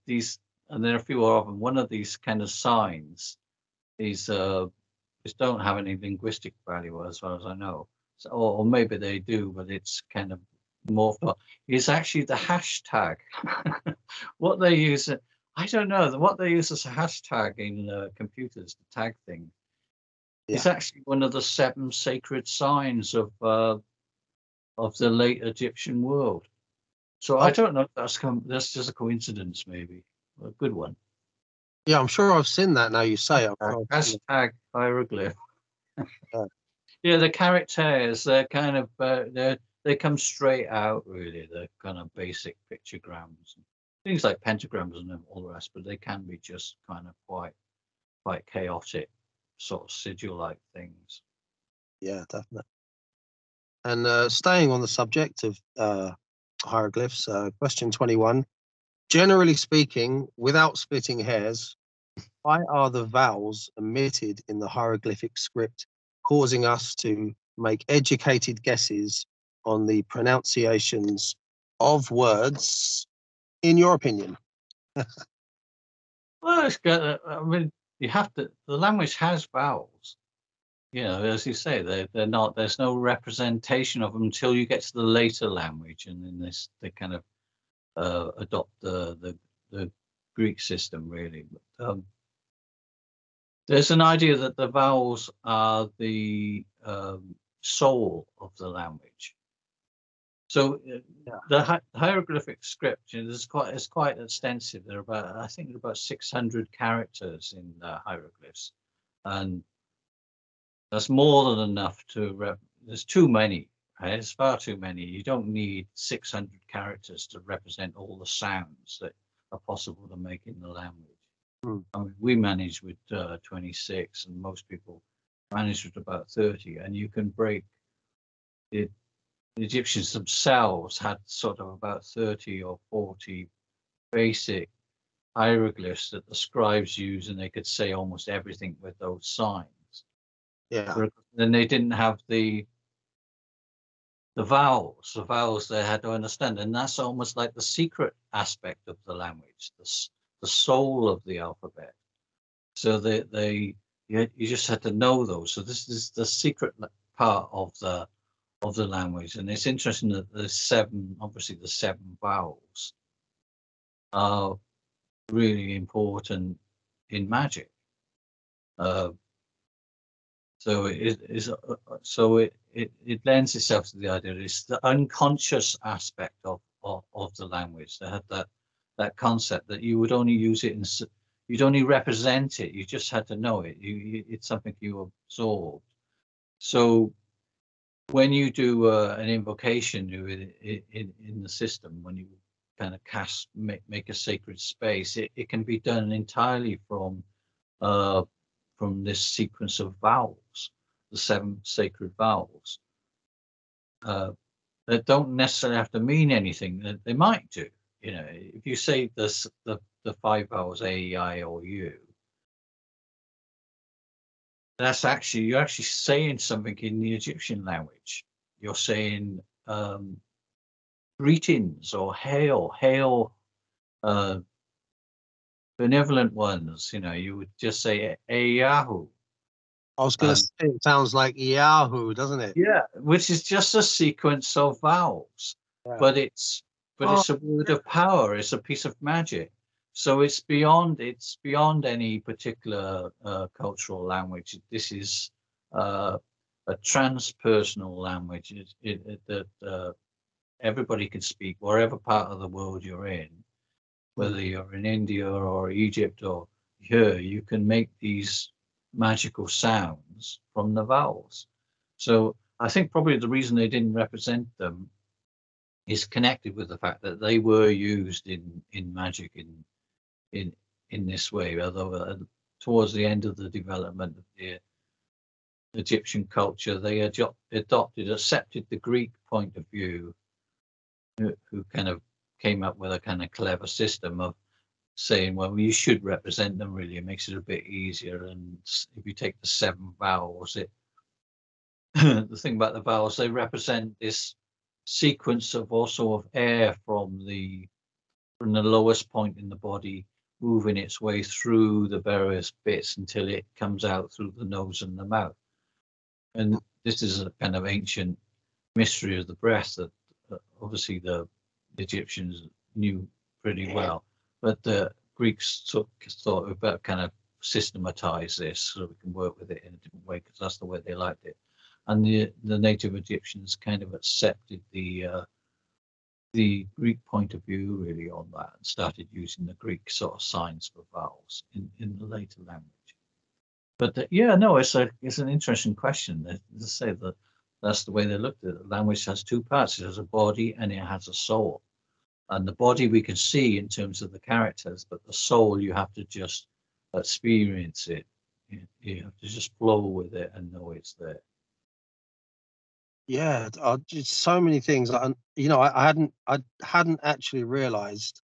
these, and there are a few of them. One of these kind of signs, these don't have any linguistic value as far as I know. So, or maybe they do, but it's kind of more. Is actually the hashtag. What they use, I don't know. What they use as a hashtag in computers, the tag thing, is actually one of the 7 sacred signs of the late Egyptian world. So I don't know if that's just a coincidence, maybe. A good one. Yeah, I'm sure I've seen that now you say it. Hashtag hieroglyph. Yeah, the characters, they're kind of, they come straight out, really. They're kind of basic pictograms. Things like pentagrams and all the rest, but they can be just kind of quite chaotic, sort of sigil-like things. Yeah, definitely. And staying on the subject of hieroglyphs, question 21. Generally speaking, without splitting hairs, why are the vowels omitted in the hieroglyphic script, causing us to make educated guesses on the pronunciations of words, in your opinion? Well, it's got, I mean, you have to, the language has vowels. You know, as you say, they're not. There's no representation of them until you get to the later language, and then they kind of adopt the Greek system, really. But, there's an idea that the vowels are the soul of the language. So the hieroglyphic script, you know, it's quite extensive. There are I think about 600 characters in the hieroglyphs, and that's more than enough there's too many. Right? It's far too many. You don't need 600 characters to represent all the sounds that are possible to make in the language. I mean, we manage with 26, and most people manage with about 30. And you can break it. The Egyptians themselves had sort of about 30 or 40 basic hieroglyphs that the scribes used, and they could say almost everything with those signs. Yeah. Then they didn't have the vowels. The vowels they had to understand, and that's almost like the secret aspect of the language, the soul of the alphabet. So you just had to know those. So this is the secret part of the language, and it's interesting that the 7 vowels are really important in magic. So it lends itself to the idea that it's the unconscious aspect of the language. They had that concept that you would only use it you'd only represent it. You just had to know it. It's something you absorbed. So when you do an invocation in the system, when you kind of make a sacred space, it can be done entirely from this sequence of vowels, the 7 sacred vowels. That don't necessarily have to mean anything. They might do. You know, if you say the 5 vowels A, E, I, O, U, you're actually saying something in the Egyptian language. You're saying greetings or hail, benevolent ones. You know, you would just say Eyahu. I was going to say, it sounds like Yahoo, doesn't it? Yeah, which is just a sequence of vowels, Yeah. but it's Oh, a word of power. It's a piece of magic. So it's beyond any particular cultural language. This is a transpersonal language that everybody can speak, wherever part of the world you're in, whether you're in India or Egypt or here, you can make these magical sounds from the vowels. So I think probably the reason they didn't represent them is connected with the fact that they were used in magic in in this way. Although towards the end of the development of the Egyptian culture, they accepted the Greek point of view, who kind of came up with a kind of clever system of saying, well, you should represent them really. It makes it a bit easier. And if you take the 7 vowels, the thing about the vowels, they represent this sequence of also of air from the lowest point in the body, moving its way through the various bits until it comes out through the nose and the mouth. And this is a kind of ancient mystery of the breath that obviously the Egyptians knew pretty well, but the Greeks thought we'd better kind of systematize this so we can work with it in a different way, because that's the way they liked it. And the native Egyptians kind of accepted the Greek point of view really on that, and started using the Greek sort of signs for vowels in the later language. But yeah, no, it's an interesting question. They say that that's the way they looked at it. Language has 2 parts. It has a body and it has a soul. And the body we can see in terms of the characters, but the soul, you have to just experience it. You have to just flow with it and know it's there. yeah. Just so many things. I hadn't actually realised,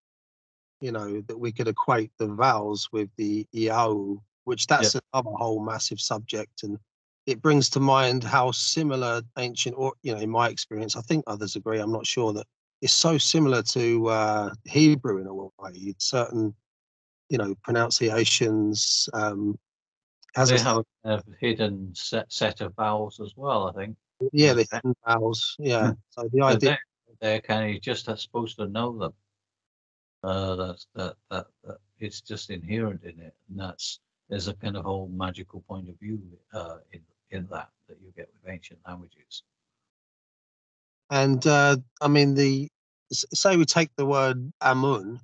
that we could equate the vowels with the iau, which that's another whole massive subject, and it brings to mind how similar ancient, or in my experience, I think others agree, I'm not sure, that it's so similar to Hebrew in a way. Certain, pronunciations has They a have a hidden set of vowels as well, I think. yeah, the hidden vowels. Yeah, so the But idea. they're kind of just supposed to know them. That it's just inherent in it, and there's a kind of whole magical point of view in that you get with ancient languages. And I mean, say we take the word Amun,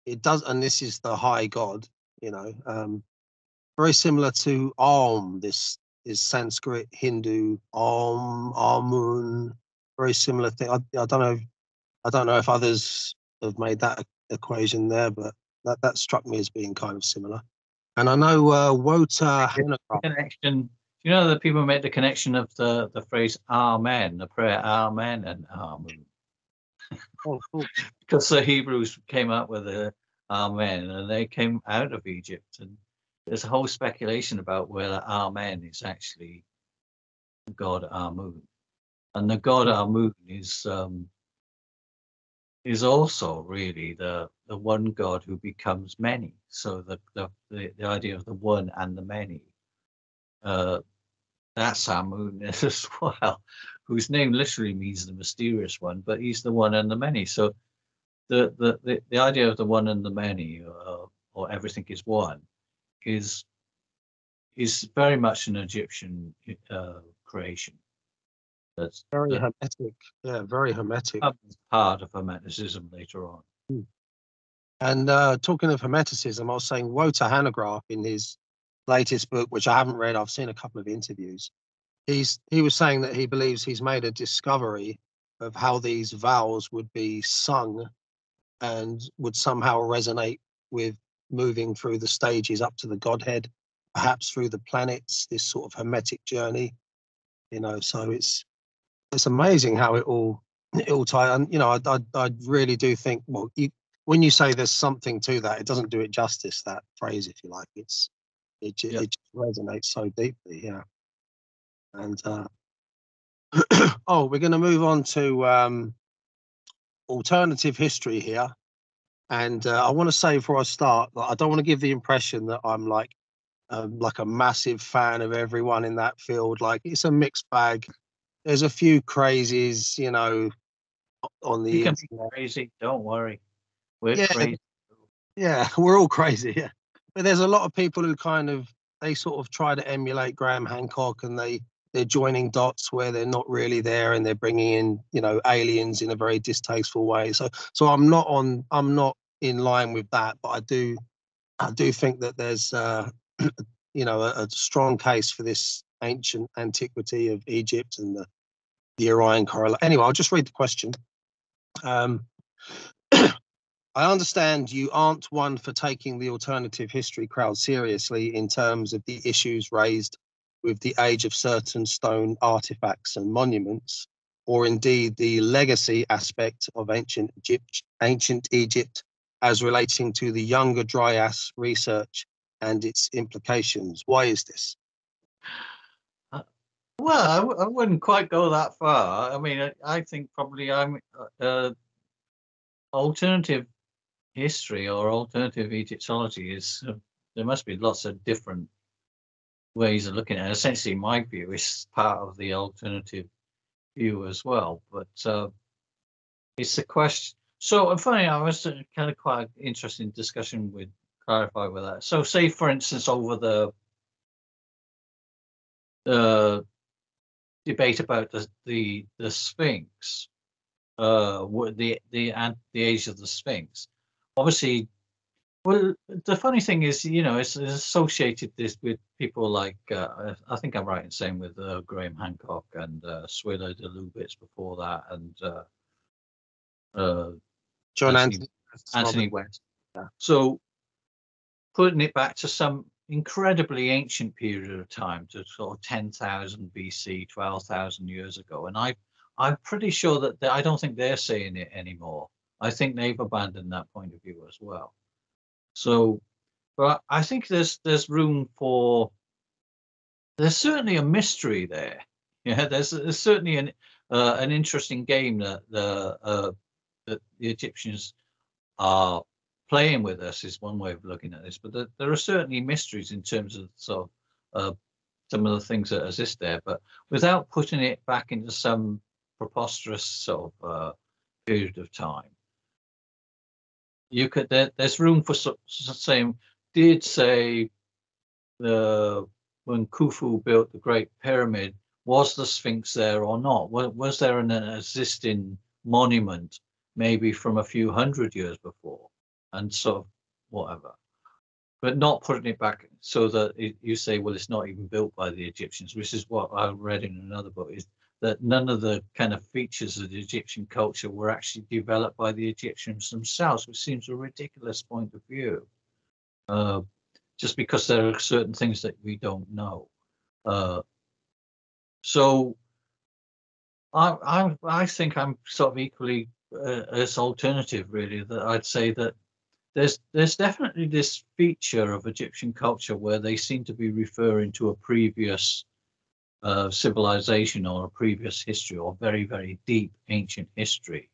it does, and this is the high god, very similar to Om. This is Sanskrit, Hindu, Om, Amun, very similar thing. I don't know if others have made that equation there, but that struck me as being kind of similar. And I know Wota Hanukkah. Connection. You know that people make the connection of the phrase Amen, the prayer Amen and Amun. Oh, cool. Because the Hebrews came up with the Amen, and they came out of Egypt, and there's a whole speculation about whether Amen is actually God Amun, and the God Amun is also really the one God who becomes many. So the idea of the one and the many, that's Amun as well, whose name literally means the mysterious one, but he's the one and the many. So the idea of the one and the many, or everything is one, is very much an Egyptian creation. That's Very hermetic. Yeah, very hermetic. part of Hermeticism later on. And talking of Hermeticism, I was saying Wota Hanegraaff in his latest book, which I haven't read, I've seen a couple of interviews. He was saying that he believes he's made a discovery of how these vowels would be sung and would somehow resonate with moving through the stages up to the Godhead, perhaps through the planets, this sort of hermetic journey. So it's amazing how it all ties. And I really do think, well, when you say there's something to that, it doesn't do it justice, that phrase, if you like. It just resonates so deeply, yeah. And we're going to move on to alternative history here. And I want to say before I start, I don't want to give the impression that I'm like a massive fan of everyone in that field. Like, it's a mixed bag. There's a few crazies, you know, on You the can be internet. crazy. Don't worry. We're Yeah, crazy. yeah, we're all crazy. Yeah, but there's a lot of people who kind of they sort of try to emulate Graham Hancock, and they're joining dots where they're not really there, and they're bringing in, you know, aliens in a very distasteful way. So I'm not in line with that, but I do think that there's you know, a strong case for this ancient antiquity of Egypt and the Orion correlation. Anyway, I'll just read the question. Um, I understand you aren't one for taking the alternative history crowd seriously in terms of the issues raised with the age of certain stone artifacts and monuments, or indeed the legacy aspect of ancient Egypt as relating to the Younger Dryas research and its implications. Why is this? Well, I wouldn't quite go that far. I mean, I think probably I'm alternative history or alternative Egyptology is there must be lots of different ways of looking at it. Essentially, my view is part of the alternative view as well. But it's a question. So funny, I was kind of quite interesting discussion with clarify with that. So say, for instance, over the debate about the Sphinx, the age of the Sphinx. Obviously, well, the funny thing is, you know, it's associated this with people like I think I'm right in saying with Graham Hancock and Swiller de Lubitz before that, and uh, John Anthony Anthony, Anthony West. So putting it back to some incredibly ancient period of time, to sort of 10,000 BC, 12,000 years ago, and I'm pretty sure that I don't think they're saying it anymore. I think they've abandoned that point of view as well. So, but I think there's room for. There's certainly a mystery there. Yeah, there's certainly an interesting game that the Egyptians are playing with us is one way of looking at this. But there are certainly mysteries in terms of sort of some of the things that exist there, but without putting it back into some preposterous sort of period of time. You could there's room for saying, did say when Khufu built the Great Pyramid, was the Sphinx there or not? Was there an existing monument maybe from a few hundred years before, and sort of whatever, but not putting it back so that you say, well, it's not even built by the Egyptians, which is what I read in another book, is that none of the kind of features of the Egyptian culture were actually developed by the Egyptians themselves, which seems a ridiculous point of view. Just because there are certain things that we don't know. So I think I'm sort of equally as alternative, really, that I'd say that there's definitely this feature of Egyptian culture where they seem to be referring to a previous civilization or a previous history or very, very deep ancient history.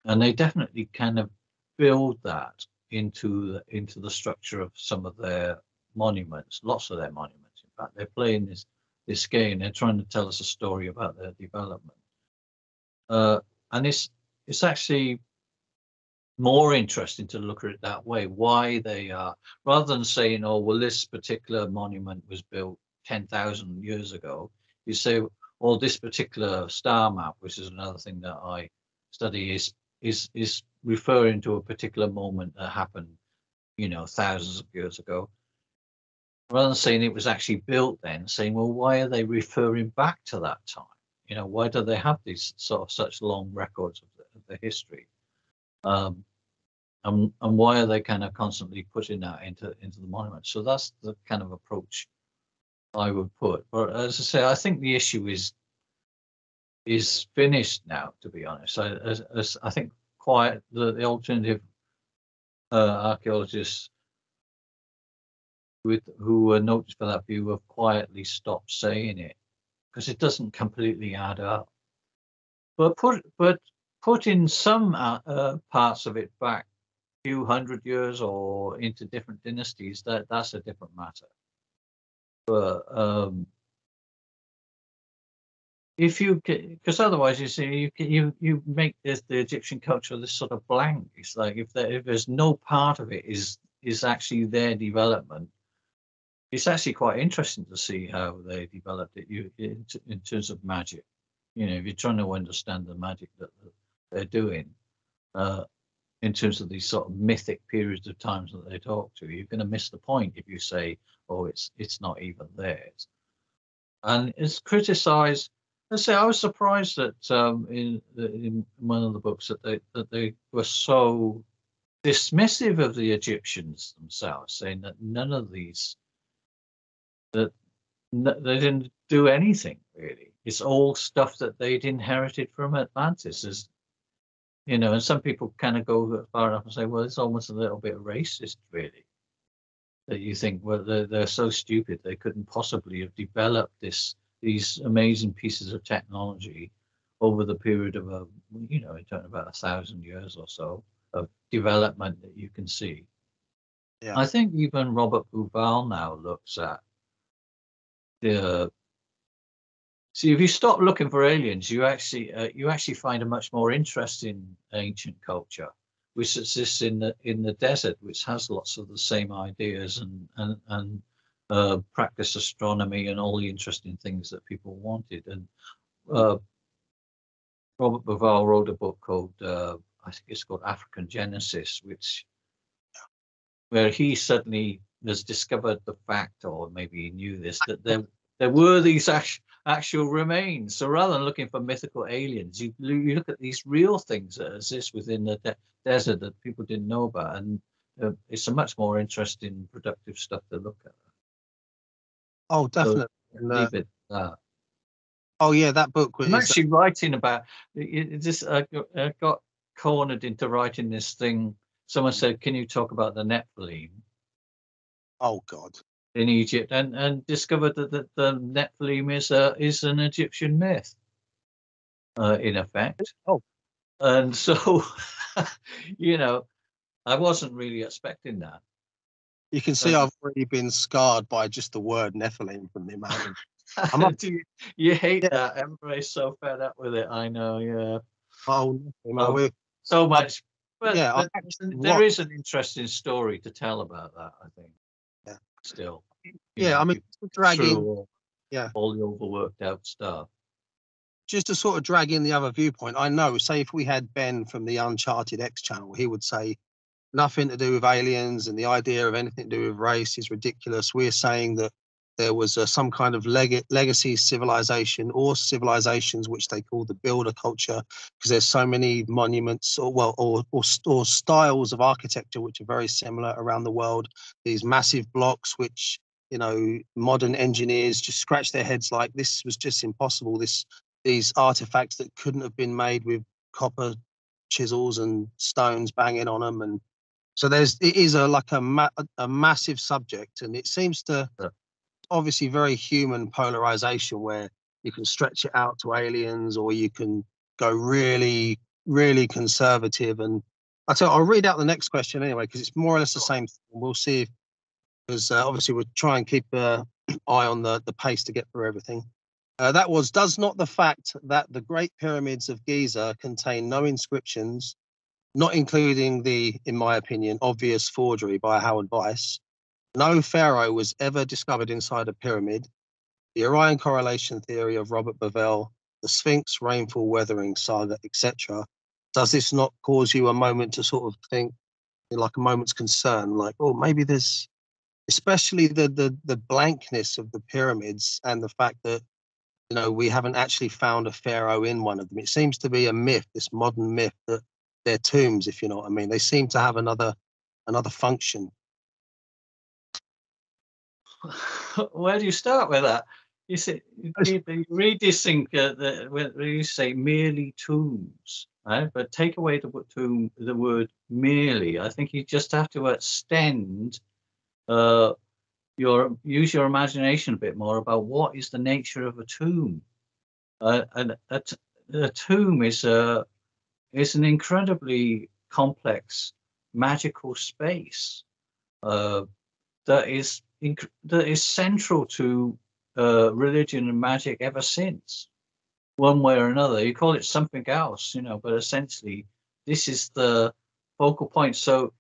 And they definitely kind of build that into the structure of some of their monuments, lots of their monuments. In fact, they're playing this game. They're trying to tell us a story about their development, and it's actually more interesting to look at it that way. Why they are, rather than saying, "Oh, well, this particular monument was built 10,000 years ago," you say, "Well, this particular star map," which is another thing that I study, is referring to a particular moment that happened, you know, thousands of years ago. Rather than saying it was actually built then, saying, well, why are they referring back to that time? You know, why do they have these sort of such long records of the history? And why are they kind of constantly putting that into the monument? So that's the kind of approach I would put. But as I say, I think the issue is finished now, to be honest. I think quite the alternative archaeologists who were noted for that view have quietly stopped saying it because it doesn't completely add up. But putting some parts of it back few hundred years or into different dynasties, that's a different matter. But if you, because otherwise you see, you make the Egyptian culture this sort of blank. It's like if there's no part of it is actually their development. It's actually quite interesting to see how they developed it in terms of magic. You know, if you're trying to understand the magic that they're doing, in terms of these sort of mythic periods of times that they talk to, you're going to miss the point if you say, "Oh, it's not even theirs." And it's criticised. Let's say I was surprised that in one of the books that they were so dismissive of the Egyptians themselves, saying that none of these they didn't do anything really. It's all stuff that they'd inherited from Atlantis, as you know. And some people kind of go far enough and say, well, it's almost a little bit racist, really. That you think, well, they're so stupid they couldn't possibly have developed these amazing pieces of technology over the period of you're talking about 1,000 years or so of development that you can see. Yeah. I think even Robert Bouval now looks at see, if you stop looking for aliens, you actually find a much more interesting ancient culture, which exists in the desert, which has lots of the same ideas and practice astronomy and all the interesting things that people wanted. And Robert Bouval wrote a book called I think it's called African Genesis, where he suddenly has discovered the fact, or maybe he knew this, that there were these actual remains. So rather than looking for mythical aliens, you look at these real things that exist within the desert that people didn't know about, and it's a much more interesting, productive stuff to look at. Oh, definitely. So, leave it at that. Oh yeah, that book was. I'm actually writing about this. I got cornered into writing this thing. Someone said, "Can you talk about the Nephilim?" Oh God. In Egypt, and discovered that the Nephilim is an Egyptian myth, in effect. Oh. And so, I wasn't really expecting that. You can see I've already been scarred by just the word Nephilim from the amount of. You hate that. Everybody's so fed up with it. I know, yeah. Oh, no, so much. But, yeah, there is an interesting story to tell about that, I think. Yeah. Still. Yeah, I mean, dragging all the overworked out stuff. Just to sort of drag in the other viewpoint, I know, say if we had Ben from the Uncharted X channel, he would say nothing to do with aliens and the idea of anything to do with race is ridiculous. We're saying that there was some kind of legacy civilization or civilizations, which they call the builder culture, because there's so many monuments or styles of architecture which are very similar around the world. These massive blocks, which, modern engineers just scratch their heads like this was just impossible. These artifacts that couldn't have been made with copper chisels and stones banging on them. And so it is a massive subject, and it seems to obviously very human polarization where you can stretch it out to aliens or you can go really, really conservative. And I'll read out the next question anyway, because it's more or less the same thing. We'll see because obviously we'll try and keep an eye on the pace to get through everything. That was, does not the fact that the Great Pyramids of Giza contain no inscriptions, not including the, in my opinion, obvious forgery by Howard Weiss, no pharaoh was ever discovered inside a pyramid, the Orion correlation theory of Robert Bouval, the Sphinx rainfall weathering saga, etc., does this not cause you a moment to sort of think, like a moment's concern, like, oh, maybe there's, especially the blankness of the pyramids and the fact that, we haven't actually found a pharaoh in one of them. It seems to be a myth, this modern myth, that they're tombs, if you know what I mean. They seem to have another function. Where do you start with that? You say, you read this thing when you say merely tombs, right? But take away the word merely. I think you just have to extend use your imagination a bit more about what is the nature of a tomb. And a tomb is an incredibly complex magical space that is central to religion and magic ever since, one way or another. You call it something else, but essentially this is the focal point. So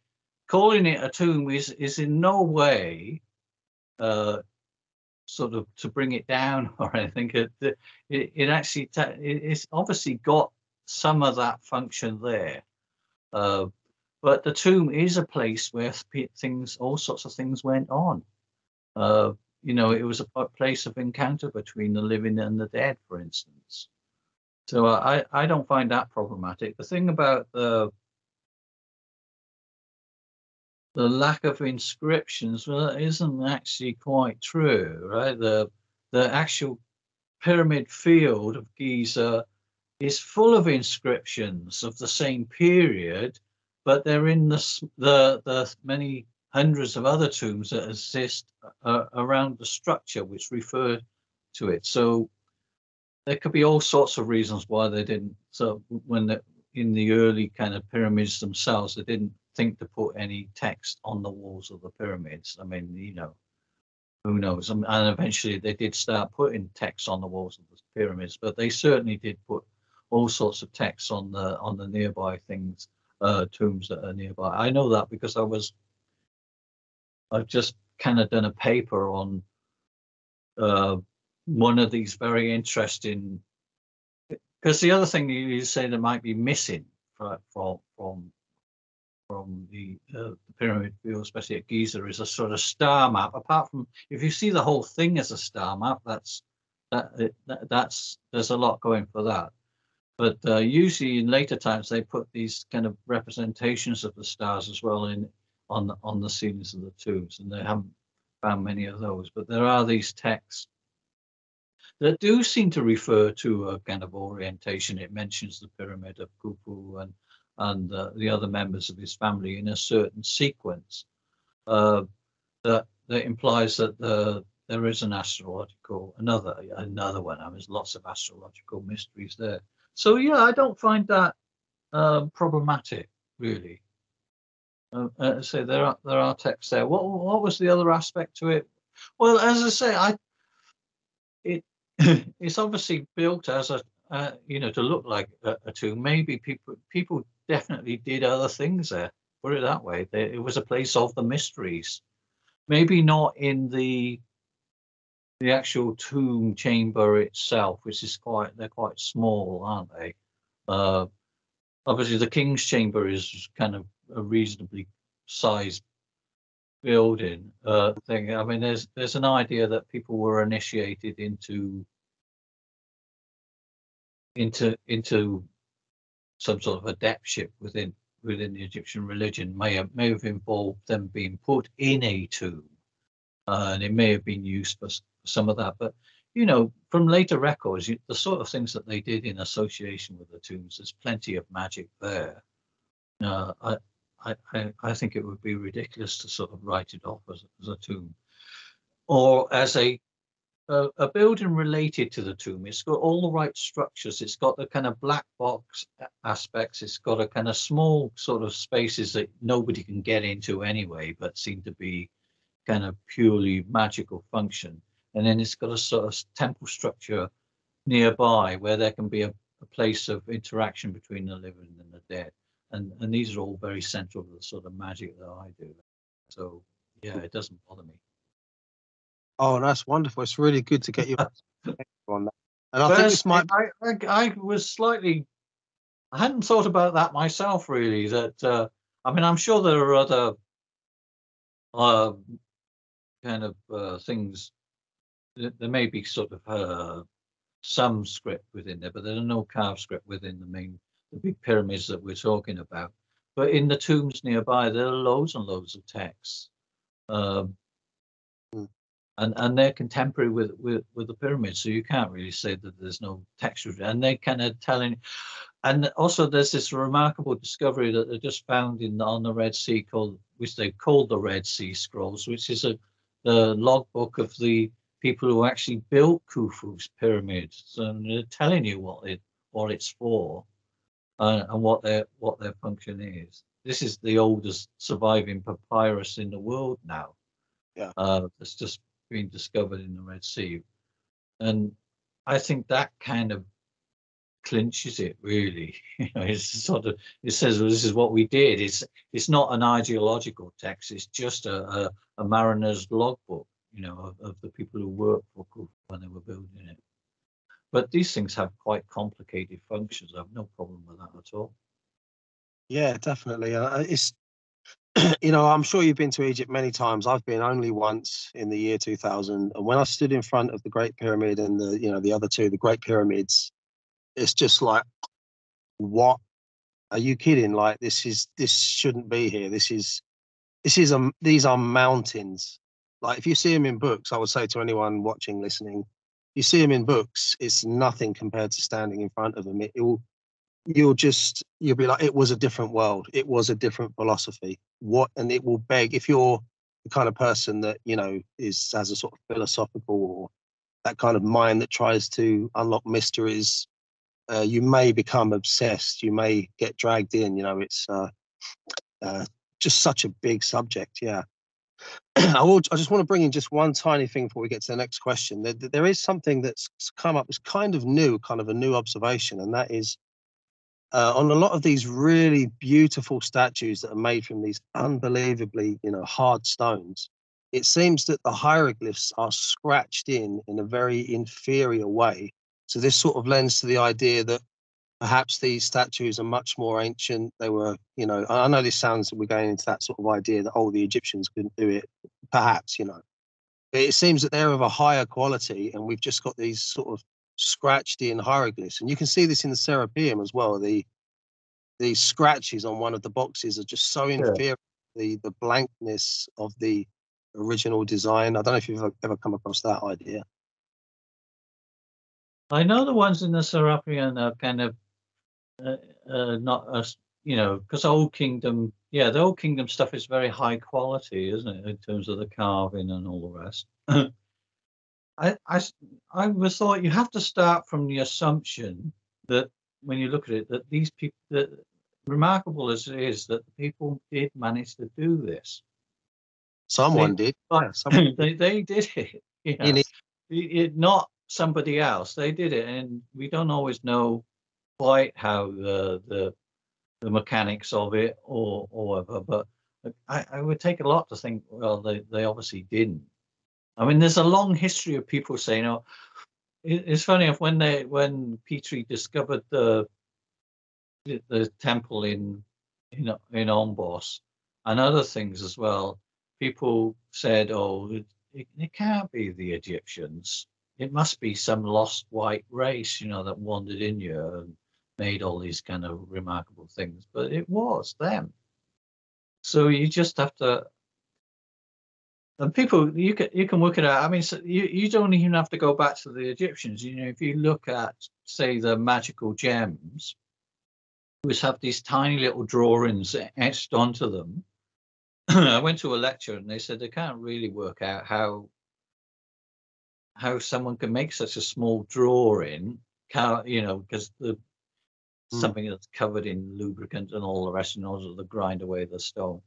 calling it a tomb is in no way sort of to bring it down or anything. It actually it's obviously got some of that function there, but the tomb is a place where all sorts of things went on. It was a place of encounter between the living and the dead, for instance. So I don't find that problematic. The thing about the lack of inscriptions, well, that isn't actually quite true, right? The actual pyramid field of Giza is full of inscriptions of the same period, but they're in the many hundreds of other tombs that exist around the structure which refer to it. So there could be all sorts of reasons why they didn't. So in the early kind of pyramids themselves, they didn't think to put any text on the walls of the pyramids. I mean, who knows? And eventually they did start putting text on the walls of the pyramids, but they certainly did put all sorts of texts on the nearby things, tombs that are nearby. I know that because I've just kind of done a paper on one of these very interesting, because the other thing you say that might be missing from the pyramid field, especially at Giza, is a sort of star map. Apart from, if you see the whole thing as a star map, there's a lot going for that. But usually in later times they put these kind of representations of the stars as well on the ceilings of the tombs, and they haven't found many of those. But there are these texts that do seem to refer to a kind of orientation. It mentions the pyramid of Khufu and the other members of his family in a certain sequence that implies that there is an another one. I mean, there's lots of astrological mysteries there. So yeah, I don't find that problematic, really. So there are texts there. What was the other aspect to it? Well, as I say, it's obviously built as a to look like a tomb. Maybe people definitely did other things there. Put it that way. It was a place of the mysteries. Maybe not in the actual tomb chamber itself, which is they're quite small, aren't they? Obviously, the king's chamber is kind of a reasonably sized building thing. I mean, there's an idea that people were initiated into some sort of adeptship within the Egyptian religion may have involved them being put in a tomb, and it may have been used for some of that. But from later records, the sort of things that they did in association with the tombs, there's plenty of magic there. I think it would be ridiculous to sort of write it off as a tomb, or as a building related to the tomb. It's got all the right structures. It's got the kind of black box aspects. It's got a kind of small sort of spaces that nobody can get into anyway, but seem to be kind of purely magical function. And then it's got a sort of temple structure nearby where there can be a place of interaction between the living and the dead. And these are all very central to the sort of magic that I do. So yeah, it doesn't bother me. Oh, that's wonderful. It's really good to get you on that. And I think this might. I was slightly. I hadn't thought about that myself, really. That I mean, I'm sure there are other kind of things. There may be sort of some script within there, but there's no carved script within the big pyramids that we're talking about. But in the tombs nearby, there are loads and loads of texts. And they're contemporary with the pyramids, so you can't really say that there's no texture. And they kind of telling, and also there's this remarkable discovery that they just found on the Red Sea which they called the Red Sea Scrolls, which is the logbook of the people who actually built Khufu's pyramids, and they're telling you what it's for, and what their function is. this is the oldest surviving papyrus in the world now. Yeah. That's just been discovered in the Red Sea, and I think that kind of clinches it really. It's sort of, it says, well, this is what we did. It's not an ideological text. It's just a mariner's logbook, of the people who worked for Khufu when they were building it. But these things have quite complicated functions. I have no problem with that at all. Yeah, definitely. It's I'm sure you've been to Egypt many times. I've been only once in the year 2000, and when I stood in front of the Great Pyramid and the other two, the Great Pyramids, it's just like, what? Are you kidding? Like, this shouldn't be here. These are mountains. Like, if you see them in books, I would say to anyone watching, listening, you see them in books, it's nothing compared to standing in front of them. You'll be like, it was a different world. It was a different philosophy. And it will beg, if you're the kind of person that, has a sort of philosophical or that kind of mind that tries to unlock mysteries, you may become obsessed. You may get dragged in. It's just such a big subject. Yeah. I just want to bring in just one tiny thing before we get to the next question. There is something that's come up. It's kind of new, kind of a new observation, and that is on a lot of these really beautiful statues that are made from these unbelievably, hard stones. It seems that the hieroglyphs are scratched in a very inferior way. So this sort of lends to the idea that perhaps these statues are much more ancient. They were, I know this sounds, we're going into that sort of idea that, the Egyptians couldn't do it, perhaps, But it seems that they're of a higher quality, and we've just got these sort of scratched in hieroglyphs. And you can see this in the Serapeum as well. The scratches on one of the boxes are just so inferior, the blankness of the original design. I don't know if you've ever come across that idea. I know the ones in the Serapeum are kind of not as, because Old Kingdom, the Old Kingdom stuff is very high quality, isn't it, in terms of the carving and all the rest. I was thought you have to start from the assumption that when you look at it, that these people, that remarkable as it is, that the people did manage to do this. Someone did. Yeah, they did it. Not somebody else. They did it, and we don't always know quite how the mechanics of it or whatever. But I would take a lot to think, well, they obviously didn't. I mean, there's a long history of people saying, "Oh, it's funny enough when Petrie discovered the temple in Ombos and other things as well. People said, "Oh, it can't be the Egyptians. It must be some lost white race, that wandered in here and made all these kind of remarkable things." But it was them. So you just have to. And people, you can work it out. I mean, so you don't even have to go back to the Egyptians. If you look at, say, the magical gems, which have these tiny little drawings etched onto them. I went to a lecture and they said they can't really work out how someone can make such a small drawing, because something that's covered in lubricant and all the rest, in order to grind away the stone.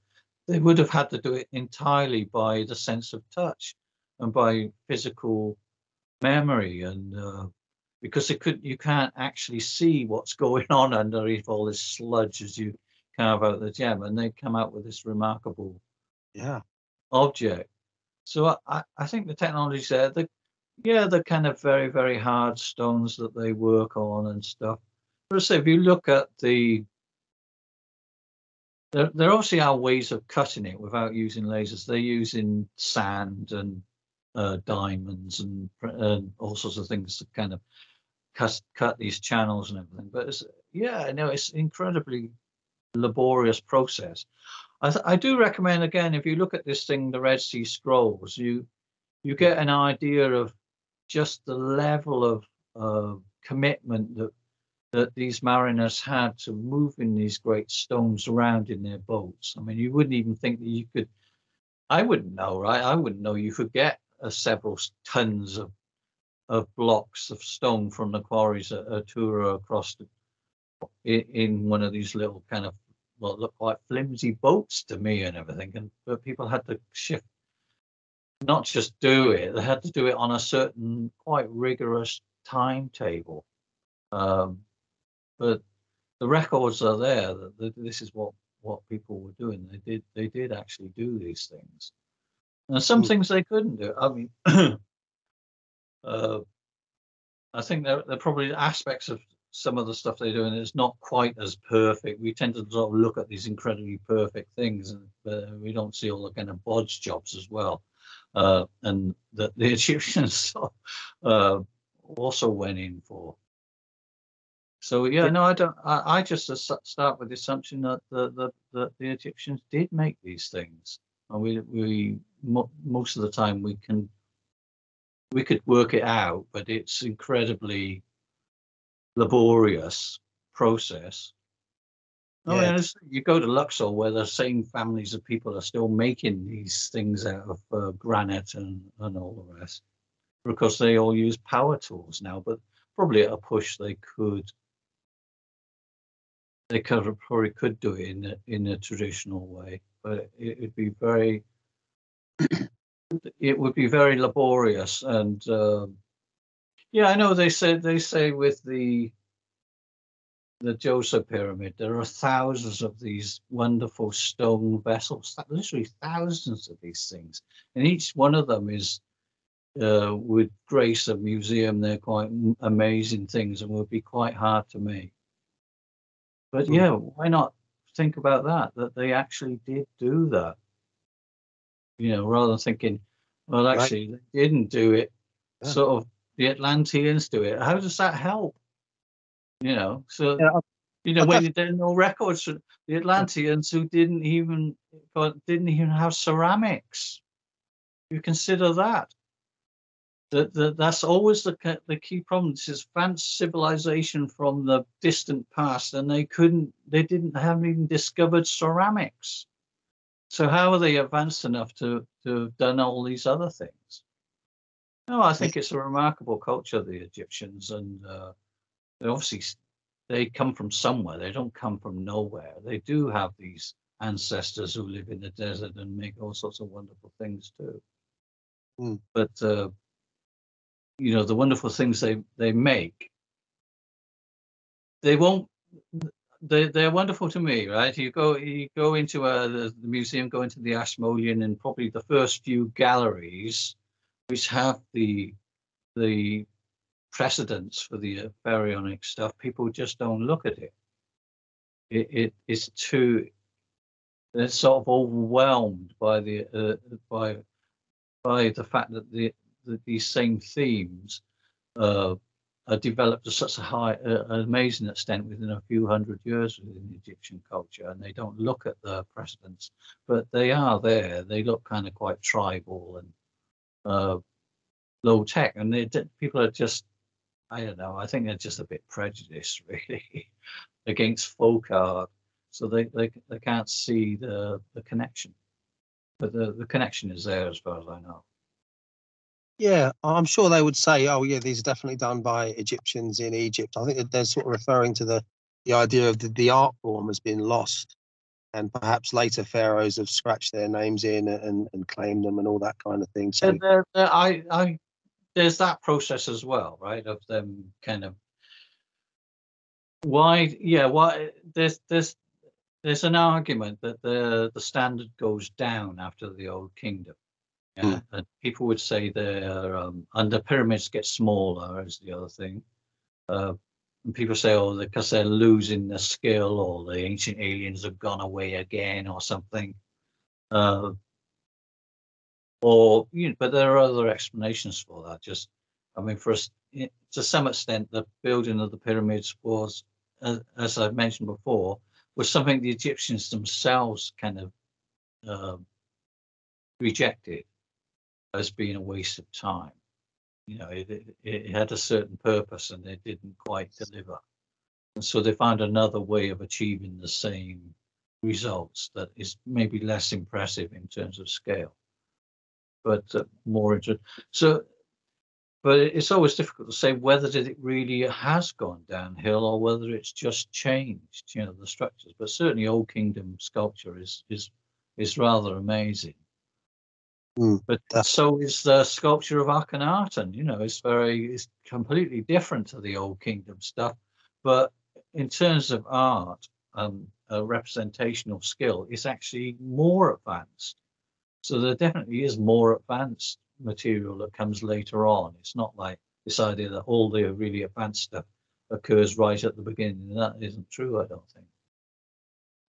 They would have had to do it entirely by the sense of touch and by physical memory, and because you can't actually see what's going on underneath all this sludge as you carve out the gem, and they come out with this remarkable object. So I think the technology's there. The kind of very, very hard stones that they work on and stuff. But say, if you look at there obviously are ways of cutting it without using lasers. They're using sand and diamonds and all sorts of things to kind of cut these channels and everything. But it's incredibly laborious process. I do recommend, again, if you look at this thing, the Red Sea Scrolls, you get an idea of just the level of commitment that these mariners had to moving these great stones around in their boats. I mean, you wouldn't even think that you could. I wouldn't know, right? I wouldn't know you could get several tons of blocks of stone from the quarries at Tura across in one of these little kind of what looked like flimsy boats to me and everything. But people had to shift, not just do it; they had to do it on a certain quite rigorous timetable. But the records are there that this is what people were doing. They did actually do these things. And some things they couldn't do. I mean, I think there are probably aspects of some of the stuff they're doing is not quite as perfect. We tend to sort of look at these incredibly perfect things, and we don't see all the kind of bodge jobs as well. And that the Egyptians also went in for. So yeah, no, I don't. I just start with the assumption that the Egyptians did make these things, and we most of the time we could work it out, but it's incredibly laborious process. Oh, Yeah. and you go to Luxor, where the same families of people are still making these things out of granite and all the rest, because they all use power tools now. But probably at a push, they probably could do it in a traditional way, but it'd be very it would be very laborious. And yeah, I know they say with the Djoser pyramid, there are thousands of these wonderful stone vessels, literally thousands of these things, and each one of them is would grace a museum. They're quite amazing things and would be quite hard to make. But yeah, why not think about that they actually did do that? Rather than thinking, well, actually, they didn't do it. Yeah. Sort of the Atlanteans do it. How does that help? So when there are no records for the Atlanteans who didn't even have ceramics. You consider that. That's always the key problem. This is advanced civilization from the distant past, and they haven't even discovered ceramics. So how are they advanced enough to have done all these other things? No, I think it's a remarkable culture, the Egyptians, and they come from somewhere. They don't come from nowhere. They do have these ancestors who live in the desert and make all sorts of wonderful things too. But the wonderful things they make, they're wonderful to me, right? You go into the museum, go into the Ashmolean, and probably the first few galleries which have the precedents for the pharaonic stuff, people just don't look at it. It's too. They're sort of overwhelmed by the fact that these same themes are developed to such an amazing extent within a few hundred years within the Egyptian culture, and they don't look at the precedents, but they are there. They look kind of quite tribal and low tech, and people are just, I don't know, I think they're just a bit prejudiced really against folk art, so they can't see the connection, but the connection is there as far as I know. Yeah, I'm sure they would say, oh yeah, these are definitely done by Egyptians in Egypt. I think that they're sort of referring to the idea of the art form has been lost, and perhaps later pharaohs have scratched their names in and claimed them and all that kind of thing. So there's that process as well, right? Of them kind of why there's an argument that the standard goes down after the Old Kingdom. Yeah, and people would say and the pyramids get smaller is the other thing. And people say, oh, because they're losing the skill, or the ancient aliens have gone away again, or something. But there are other explanations for that. Just, I mean, for us, to some extent, the building of the pyramids was, as I've mentioned before, was something the Egyptians themselves kind of rejected as being a waste of time. It had a certain purpose and it didn't quite deliver. And so they found another way of achieving the same results that is maybe less impressive in terms of scale, but more interesting. So, but it's always difficult to say whether it really has gone downhill or whether it's just changed, the structures. But certainly Old Kingdom sculpture is rather amazing. But so is the sculpture of Akhenaten. It's completely different to the Old Kingdom stuff. But in terms of art, representational skill is actually more advanced. So there definitely is more advanced material that comes later on. It's not like this idea that all the really advanced stuff occurs right at the beginning. That isn't true, I don't think.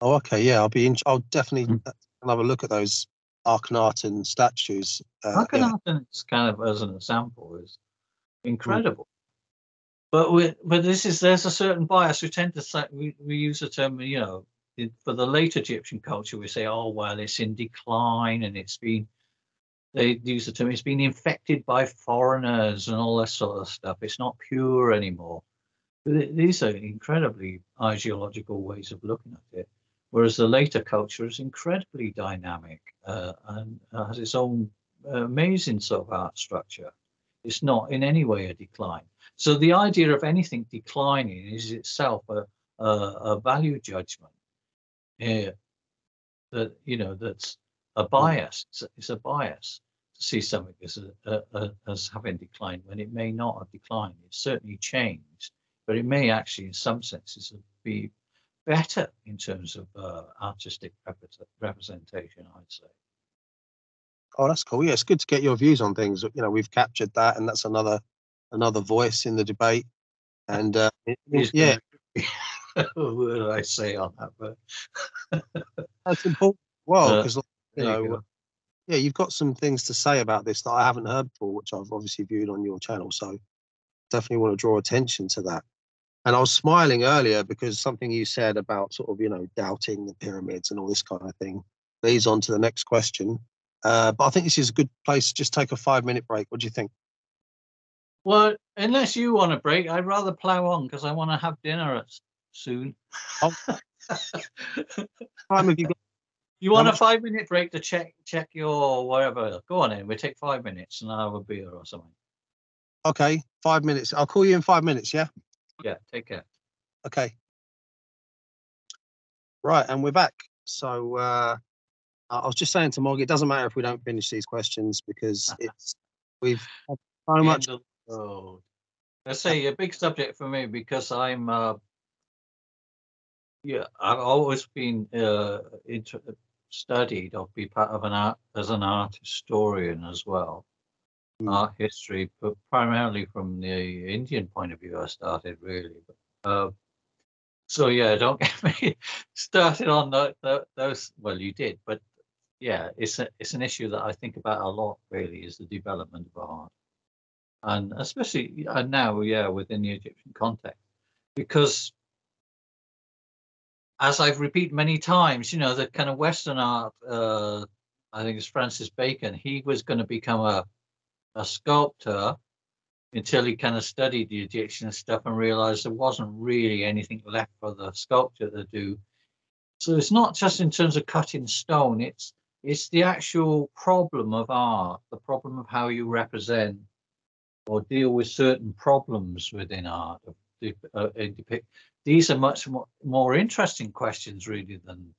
Oh, okay, yeah, I'll definitely have a look at those Akhenaten statues. Akhenaten is kind of, as an example, is incredible. But there's a certain bias. We tend to say, we use the term, for the late Egyptian culture, we say, oh, well, it's in decline, and they use the term, it's been infected by foreigners and all that sort of stuff. It's not pure anymore. But these are incredibly ideological ways of looking at it. Whereas the later culture is incredibly dynamic and has its own amazing sort of art structure. It's not in any way a decline. So the idea of anything declining is itself a value judgment. That's a bias. It's a bias to see something as having declined when it may not have declined. It's certainly changed, but it may actually, in some senses, be better in terms of artistic representation, I'd say. Oh, that's cool. Yeah, it's good to get your views on things. We've captured that, and that's another voice in the debate. And yeah, what would I say on that? But that's important. Well, because yeah, you've got some things to say about this that I haven't heard before, which I've obviously viewed on your channel. So definitely want to draw attention to that. And I was smiling earlier because something you said about sort of, doubting the pyramids and all this kind of thing leads on to the next question. But I think this is a good place to just take a 5-minute break. What do you think? Well, unless you want a break, I'd rather plow on because I want to have dinner soon. Time have you got? You want a 5-minute break to check your whatever? Go on in. We take 5 minutes and I'll have a beer or something. Okay, 5 minutes. I'll call you in 5 minutes. Yeah. Yeah. Take care. Okay. Right, and we're back. So I was just saying to Mogg, it doesn't matter if we don't finish these questions because we've had so much. Let's say a big subject for me because I'm I've always been studied. I'll be part of an art historian as well, art history, but primarily from the Indian point of view. I started really, so yeah, don't get me started on those. Well, you did, but yeah, it's an issue that I think about a lot. Really, is the development of art, and especially now, within the Egyptian context, because as I've repeated many times, the kind of Western art. I think it's Francis Bacon. He was going to become a sculptor until he kind of studied the Egyptian stuff and realized there wasn't really anything left for the sculptor to do. So it's not just in terms of cutting stone, it's the actual problem of art, the problem of how you represent or deal with certain problems within art. These are much more interesting questions really than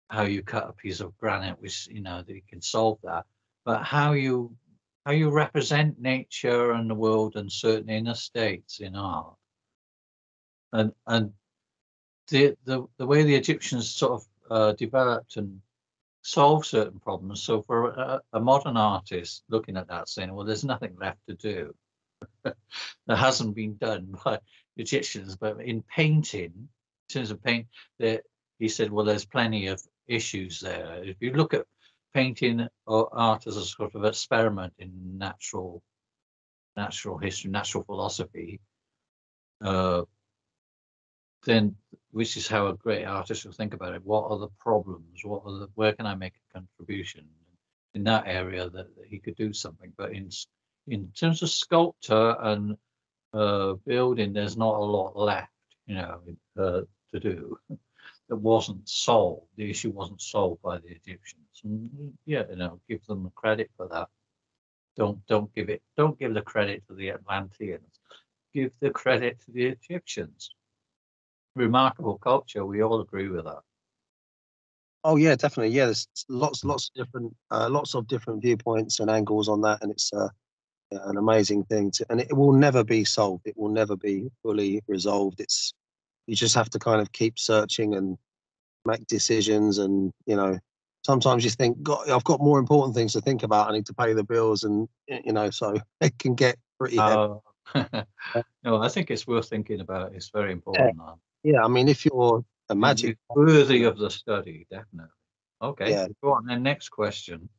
how you cut a piece of granite, which that you can solve that, but how you represent nature and the world and certain inner states in art, and the way the Egyptians sort of developed and solved certain problems. So for a modern artist looking at that, saying, "Well, there's nothing left to do," that hasn't been done by Egyptians, but in painting, in terms of paint, he said, "Well, there's plenty of issues there. If you look at painting or art as a sort of experiment in natural history, natural philosophy, then which is how a great artist will think about it. What are the problems? Where can I make a contribution in that area that he could do something? But in terms of sculpture and building, there's not a lot left, to do. That wasn't solved. The issue wasn't solved by the Egyptians. And give them credit for that. Don't give the credit to the Atlanteans. Give the credit to the Egyptians. Remarkable culture. We all agree with that. Oh yeah, definitely. Yeah, there's lots of different viewpoints and angles on that, and it's an amazing thing and it will never be solved. It will never be fully resolved. You just have to kind of keep searching and make decisions, and sometimes you think, God, I've got more important things to think about. I need to pay the bills, and so it can get pretty heavy. No, I think it's worth thinking about. It's very Yeah, important. yeah. I mean, if you're a magic, It's worthy of the study, definitely. Okay, yeah, go on then. Next question.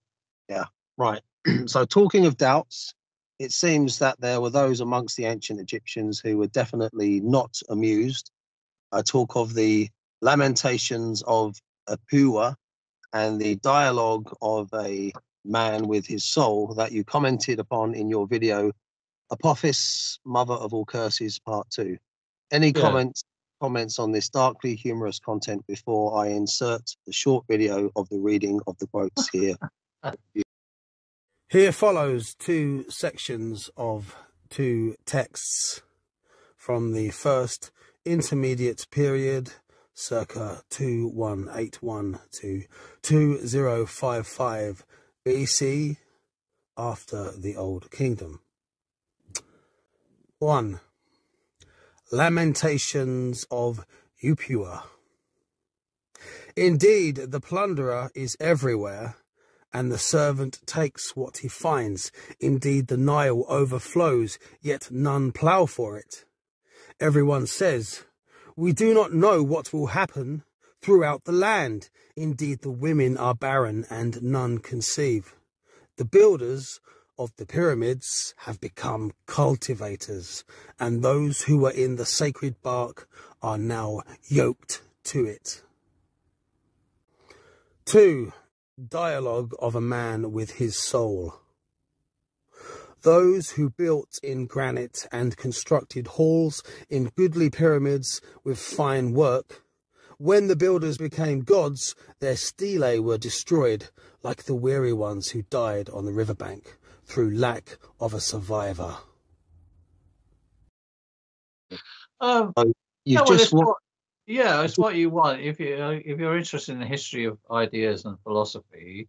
yeah, right. So talking of doubts, it seems that there were those amongst the ancient Egyptians who were definitely not amused. I talk of the lamentations of Apua and the dialogue of a man with his soul that you commented upon in your video, Apophis, Mother of All Curses, Part 2. Any Yeah. comments on this darkly humorous content before I insert the short video of the reading of the quotes here? Here follows two sections of two texts from the first intermediate period, circa 2181 to 2055 BC, after the Old Kingdom. 1. Lamentations of Apua. Indeed, the plunderer is everywhere, and the servant takes what he finds. Indeed, the Nile overflows, yet none plough for it. Everyone says, we do not know what will happen throughout the land. Indeed, the women are barren and none conceive. The builders of the pyramids have become cultivators, and those who were in the sacred bark are now yoked to it. 2. Dialogue of a man with his soul. Those who built in granite and constructed halls in goodly pyramids with fine work, when the builders became gods, their stelae were destroyed, like the weary ones who died on the riverbank through lack of a survivor. It's what you want. If you're interested in the history of ideas and philosophy,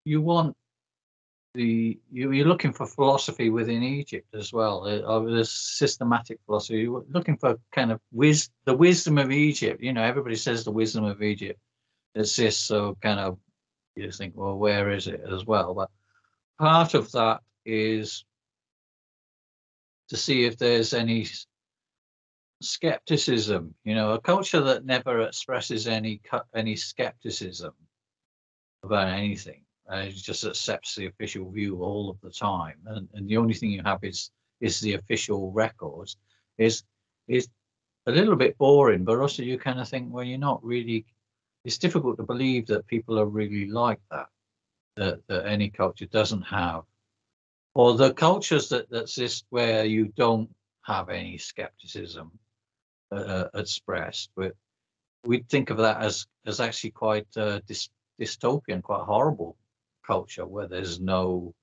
you want you're looking for philosophy within Egypt as well. There's systematic philosophy. You're looking for kind of the wisdom of Egypt. Everybody says the wisdom of Egypt exists, so kind of you think, well, where is it as well? But part of that is to see if there's any skepticism. A culture that never expresses any skepticism about anything. It just accepts the official view all of the time, and the only thing you have is the official records. Is a little bit boring, but also you kind of think, well, you're not really. It's difficult to believe that people are really like that. That any culture doesn't have, or the cultures that exist where you don't have any skepticism expressed. But we think of that as actually quite dystopian, quite horrible culture where there's a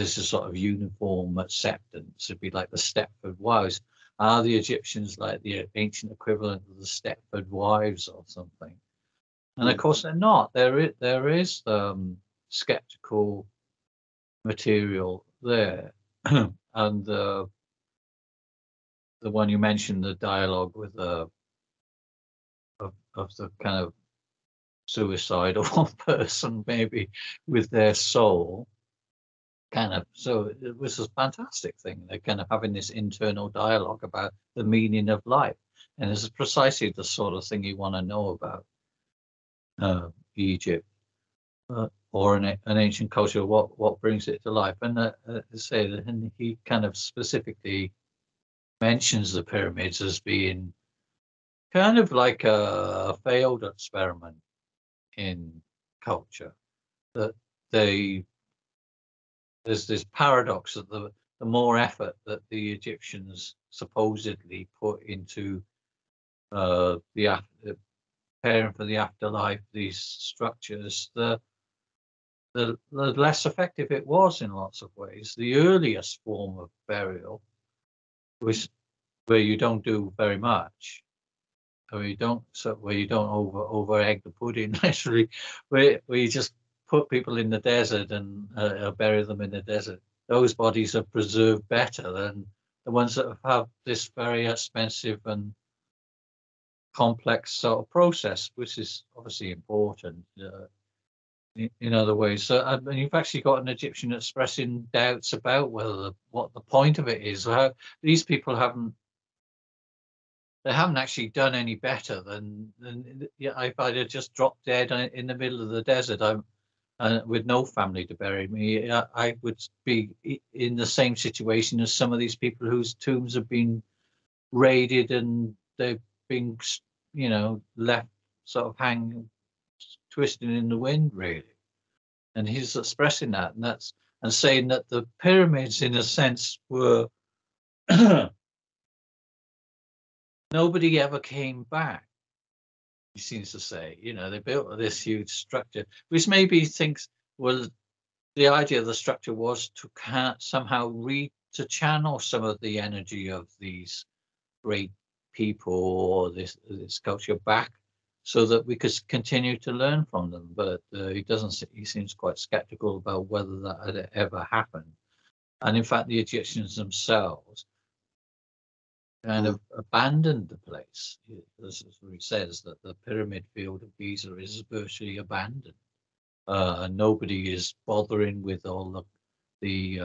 sort of uniform acceptance. It'd be like the Stepford Wives. Are the Egyptians like the ancient equivalent of the Stepford Wives or something? And of course they're not. There is skeptical material there, and the one you mentioned, the dialogue with of the kind of suicide of one person, maybe with their soul, so it was a fantastic thing. They're kind of having this internal dialogue about the meaning of life, and this is precisely the sort of thing you want to know about Egypt or an ancient culture. What brings it to life? And and he kind of specifically mentions the pyramids as being kind of like a failed experiment in culture. That there's this paradox that the more effort that the Egyptians supposedly put into preparing for the afterlife, these structures, the the less effective it was in lots of ways. The earliest form of burial was where you don't do very much, or where you don't over egg the pudding, literally, where you just put people in the desert and bury them in the desert. Those bodies are preserved better than the ones that have this very expensive and complex sort of process, which is obviously important in other ways. So, and you've actually got an Egyptian expressing doubts about what the point of it is. How these people haven't actually done any better than if I'd have just dropped dead in the middle of the desert, with no family to bury me, I would be in the same situation as some of these people whose tombs have been raided and they've been, left sort of hanging, twisting in the wind, really. And he's expressing that, and saying that the pyramids, in a sense, were nobody ever came back. He seems to say, they built this huge structure, which maybe thinks, well, the idea of the structure was to somehow to channel some of the energy of these great people or this culture back, so that we could continue to learn from them. But he seems quite skeptical about whether that had ever happened. And in fact, the Egyptians themselves kind of abandoned the place. As he says, that the pyramid field of Giza is virtually abandoned. Nobody is bothering with all the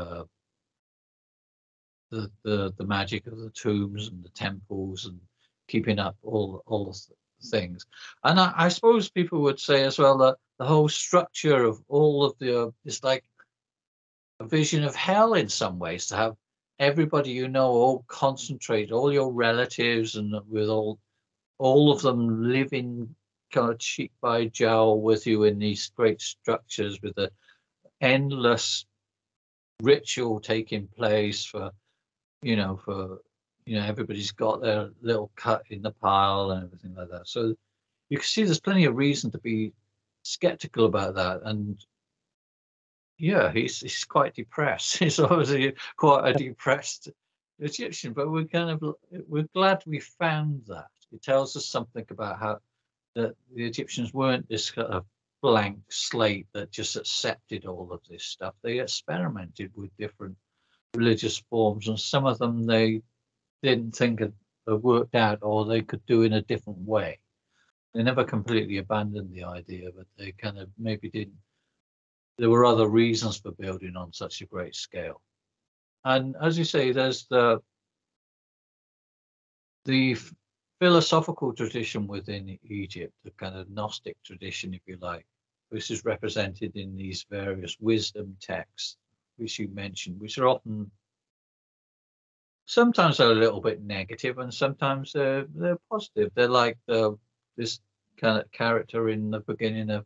magic of the tombs and the temples and keeping up all the things. And I suppose people would say as well that the whole structure of all of is like a vision of hell in some ways, to have everybody all concentrate, all your relatives, and with all of them living kind of cheek by jowl with you in these great structures, with the endless ritual taking place for everybody's got their little cut in the pile and everything like that. So you can see there's plenty of reason to be skeptical about that. And yeah, he's quite depressed. He's obviously quite a depressed Egyptian, but we're glad we found that. It tells us something about how the Egyptians weren't this kind of blank slate that just accepted all of this stuff. They experimented with different religious forms, and some of them they didn't think had worked out, or they could do in a different way. They never completely abandoned the idea, but they kind of maybe didn't. There were other reasons for building on such a great scale. And as you say, there's the philosophical tradition within Egypt, the kind of Gnostic tradition, if you like, which is represented in these various wisdom texts, which you mentioned, which are often sometimes they're a little bit negative, and sometimes they're positive. They're like this kind of character in the beginning of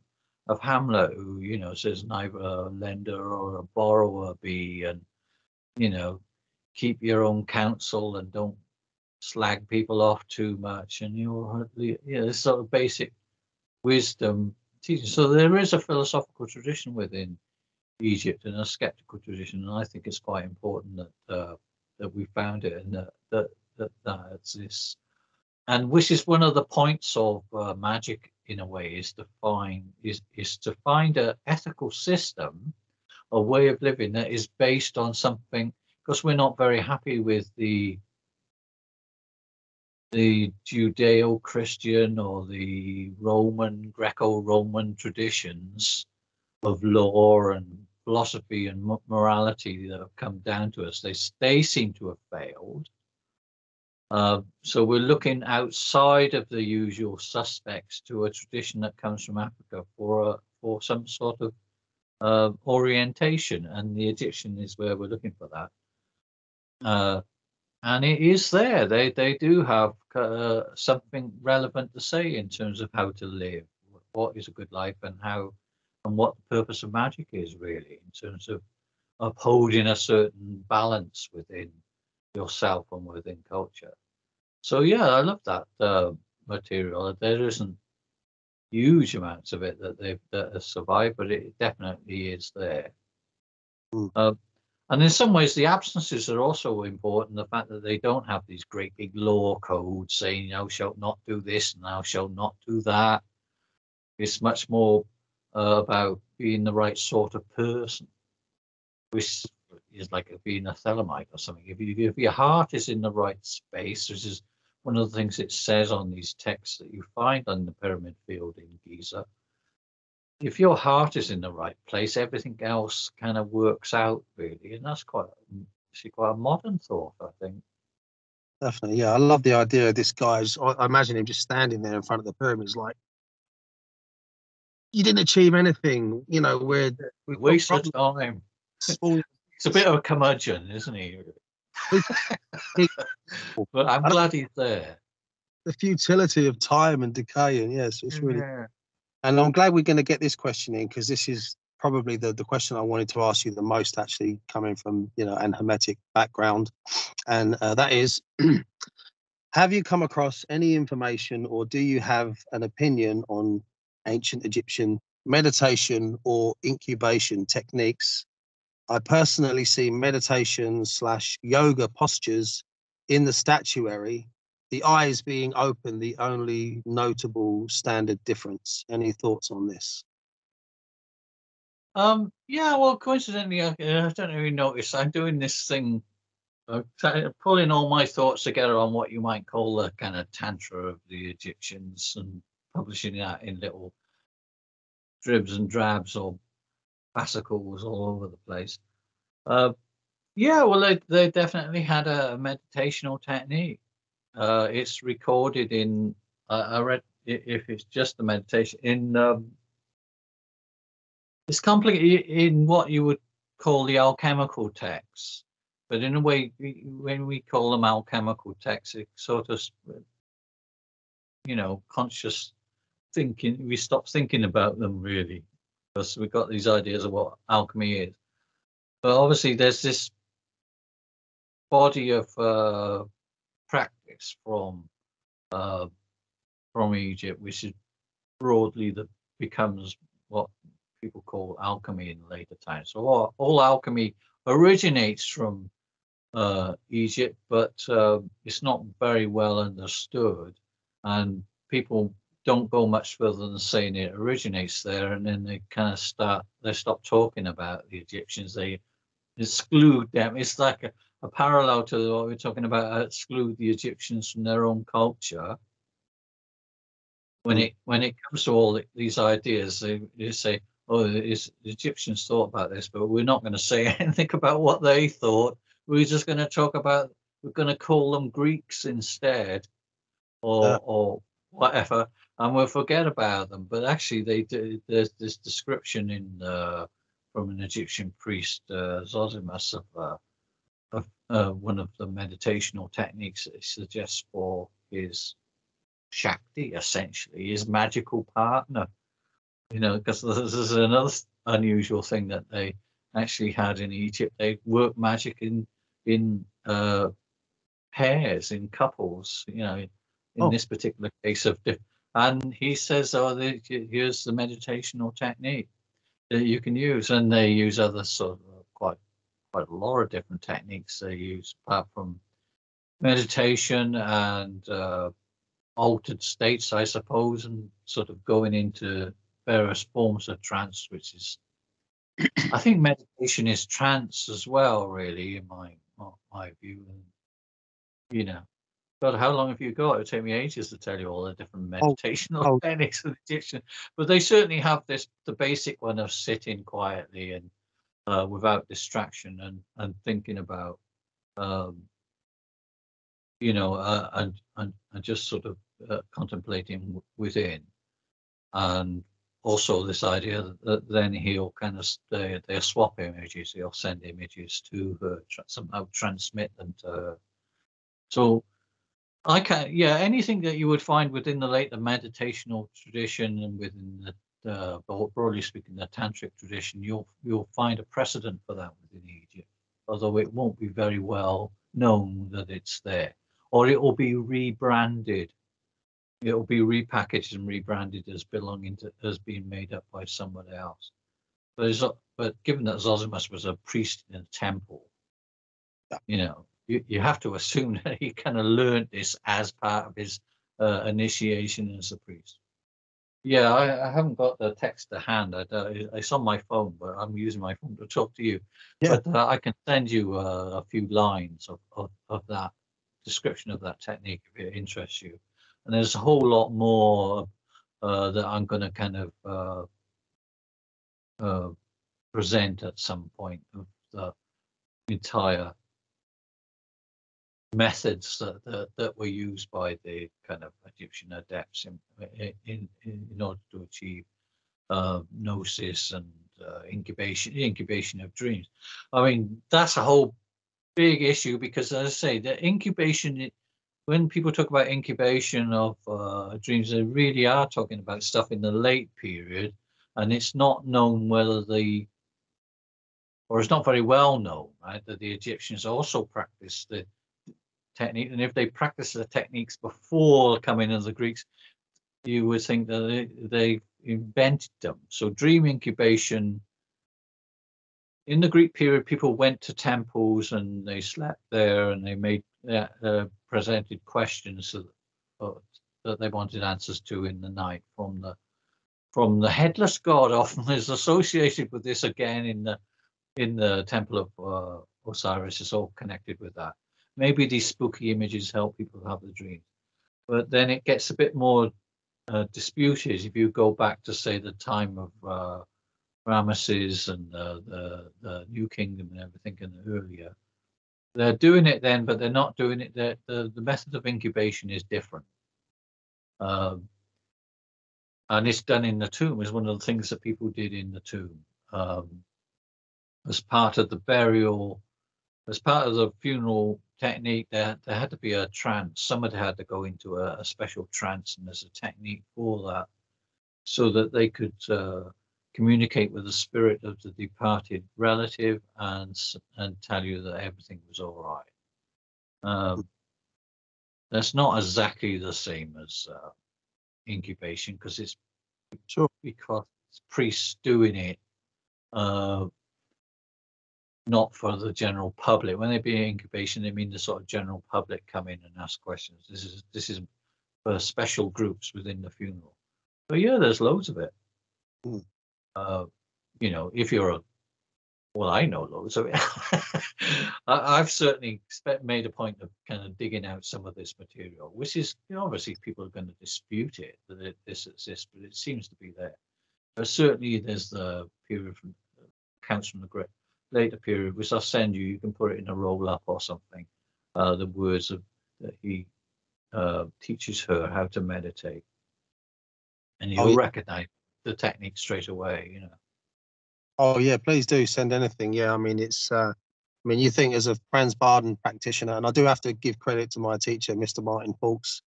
Hamlet, who says neither a lender or a borrower be, and keep your own counsel and don't slag people off too much, and this sort of basic wisdom teaching. So there is a philosophical tradition within Egypt and a skeptical tradition, and I think it's quite important that we found it, and that exists, and which is one of the points of magic in a way, is to find an ethical system, a way of living that is based on something, because we're not very happy with the Judeo-Christian or the Greco-Roman traditions of law and philosophy and morality that have come down to us. They seem to have failed. So we're looking outside of the usual suspects to a tradition that comes from Africa for some sort of orientation, and the Egyptian is where we're looking for that. And it is there. They do have something relevant to say in terms of how to live, what is a good life, and what the purpose of magic is, really, in terms of upholding a certain balance within yourself and within culture. So yeah, I love that material. There isn't, huge amounts of it that have survived, but it definitely is there. Mm. And in some ways, the absences are also important. The fact that they don't have these great big law codes saying, "Thou shalt not do this, and thou shalt not do that." It's much more about being the right sort of person, which is like being a Thelemite or something. If your heart is in the right space, which is one of the things it says on these texts that you find on the pyramid field in Giza. If your heart is in the right place, everything else kind of works out really, and that's quite a modern thought, I think. Definitely, yeah. I love the idea of this guy. I imagine him just standing there in front of the pyramids, like, you didn't achieve anything. You know, we've got Waste of problems. time. Small, It's a bit of a curmudgeon, isn't he? But I'm glad he's there. The futility of time and decay, and yes, it's really. Yeah. And I'm glad we're going to get this question in, because this is probably the question I wanted to ask you the most, actually, coming from, you know, an Hermetic background, and that is, have you come across any information, or do you have an opinion on ancient Egyptian meditation or incubation techniques? I personally see meditation/yoga postures in the statuary, the eyes being open, the only notable standard difference. Any thoughts on this? Yeah, well, coincidentally, I don't really notice. I'm doing this thing, pulling all my thoughts together on what you might call the kind of tantra of the Egyptians and publishing that in little dribs and drabs or fascicles all over the place. Yeah, well, they definitely had a meditational technique. It's recorded in, I read, if it's just the meditation, it's complicated in what you would call the alchemical texts. But in a way, when we call them alchemical texts, it sort of, you know, conscious thinking, we stop thinking about them really, because we've got these ideas of what alchemy is. But obviously, there's this body of practice from Egypt, which is broadly that becomes what people call alchemy in later times. So all alchemy originates from Egypt, but it's not very well understood, and people don't go much further than saying it originates there, and then they kind of stop talking about the Egyptians. They exclude them. It's like a parallel to what we're talking about, exclude the Egyptians from their own culture. When it comes to all these ideas, they say, "Oh, the Egyptians thought about this," but we're not going to say anything about what they thought. We're just going to talk about. We're going to call them Greeks instead, or whatever, and we'll forget about them. But actually, there's this description in from an Egyptian priest, Zosimus, of one of the meditational techniques that he suggests for his Shakti, essentially his magical partner. You know, because this is another unusual thing that they actually had in Egypt. They work magic in pairs, in couples. You know, in this particular case and he says, "Oh, here's the meditational technique that you can use," and they use other sort of quite a lot of different techniques they use, apart from meditation and altered states, I suppose, and sort of going into various forms of trance, which is, I think meditation is trance as well, really, in my view. And, you know, God, how long have you got? It'll take me ages to tell you all the different meditational techniques of the Egyptian, but they certainly have the basic one of sitting quietly and without distraction and thinking about, you know, and just sort of contemplating within, and also this idea that then he'll kind of they'll swap images, he'll send images to her, somehow transmit them to her. So I can, yeah, anything that you would find within the later meditational tradition and within the broadly speaking the tantric tradition, you'll find a precedent for that within Egypt, although it won't be very well known that it's there, or it will be rebranded. it'll be repackaged and rebranded as belonging to, as being made up by someone else. But given that Zosimus was a priest in a temple, you know, you have to assume that he kind of learned this as part of his initiation as a priest. Yeah, I haven't got the text to hand. It's on my phone, but I'm using my phone to talk to you. Yeah. But I can send you a few lines of that description of that technique if it interests you. And there's a whole lot more that I'm going to kind of present at some point of the entire methods that were used by the kind of Egyptian adepts in order to achieve gnosis and incubation of dreams. I mean, that's a whole big issue because, as I say, the incubation, when people talk about incubation of dreams, they really are talking about stuff in the late period, and it's not known whether or it's not very well known, right, that the Egyptians also practiced the technique, and if they practiced the techniques before the coming of the Greeks, you would think that they invented them. So dream incubation, in the Greek period, people went to temples and they slept there and they made presented questions that they wanted answers to in the night from the headless god. Often is associated with this again in the temple of Osiris. It's all connected with that. Maybe these spooky images help people have the dreams, but then it gets a bit more disputed if you go back to, say, the time of Ramesses and the New Kingdom and everything and earlier. They're doing it then, but they're not doing it. The method of incubation is different. And it's done in the tomb, is one of the things that people did in the tomb. As part of the burial, as part of the funeral technique, there had to be a trance. Somebody had to go into a special trance, and there's a technique for that, so that they could communicate with the spirit of the departed relative and tell you that everything was all right. That's not exactly the same as incubation, because it's priests doing it, not for the general public. When they be incubation, they mean the sort of general public come in and ask questions. This is for special groups within the funeral. But yeah, there's loads of it. You know, if you're well, I know loads of it. I've certainly made a point of kind of digging out some of this material, which is, you know, obviously people are going to dispute it, that this exists, but it seems to be there. But certainly there's the period from counts from the later period, which I'll send you. You can put it in a roll up or something. The words that he teaches her how to meditate, and you'll recognize the technique straight away. You know. Oh yeah, please do send anything. Yeah, I mean it's. I mean, you think as a Franz Bardon practitioner, and I do have to give credit to my teacher, Mr. Martin Fawkes.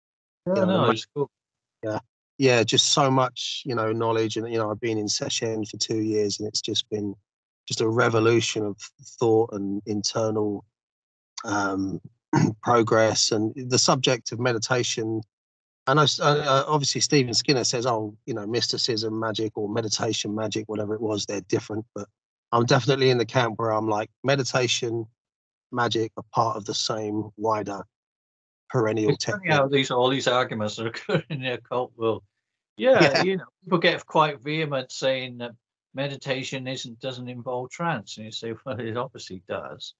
Yeah, no, it's cool. Yeah, just so much, you know, knowledge, and you know, I've been in Seshen for 2 years, and it's just been just a revolution of thought and internal progress, and the subject of meditation. And obviously Stephen Skinner says, oh, you know, mysticism, magic, or meditation, magic, whatever it was, they're different. But I'm definitely in the camp where I'm like, meditation, magic are part of the same wider perennial technique. How all these arguments are occurring in the occult world. Yeah, you know, people get quite vehement saying that meditation doesn't involve trance, and you say, well, it obviously does.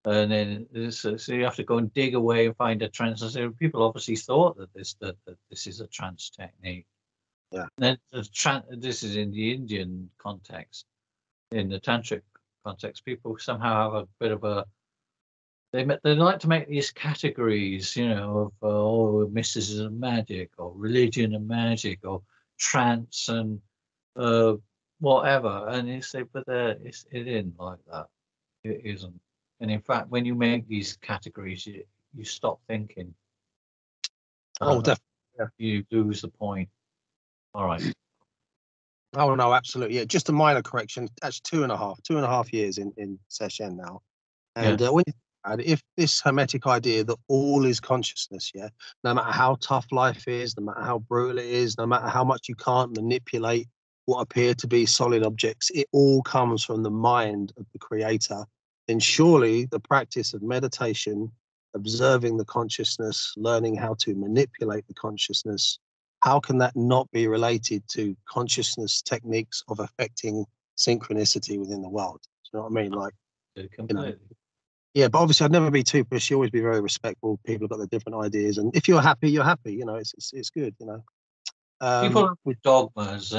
And then so you have to go and dig away and find a trance. And so people obviously thought that this is a trance technique. Yeah. And then this is in the Indian context. In the tantric context, people somehow have a bit of a they like to make these categories, you know, of mysticism, magic, or religion and magic, or trance and whatever. And you say, but it isn't like that. It isn't. And in fact, when you make these categories, you stop thinking. Definitely. Yeah. You lose the point. All right. Oh no, absolutely. Yeah, just a minor correction. That's 2.5 years in Seshen now. And And if this Hermetic idea that all is consciousness, yeah, no matter how tough life is, no matter how brutal it is, no matter how much you can't manipulate what appear to be solid objects, it all comes from the mind of the creator, then surely the practice of meditation, observing the consciousness, learning how to manipulate the consciousness, how can that not be related to consciousness techniques of affecting synchronicity within the world? Do you know what I mean? Like, Completely. Yeah, but obviously I'd never be too pushy, always be very respectful. People have got their different ideas. And if you're happy, you're happy. It's good, People with dogmas,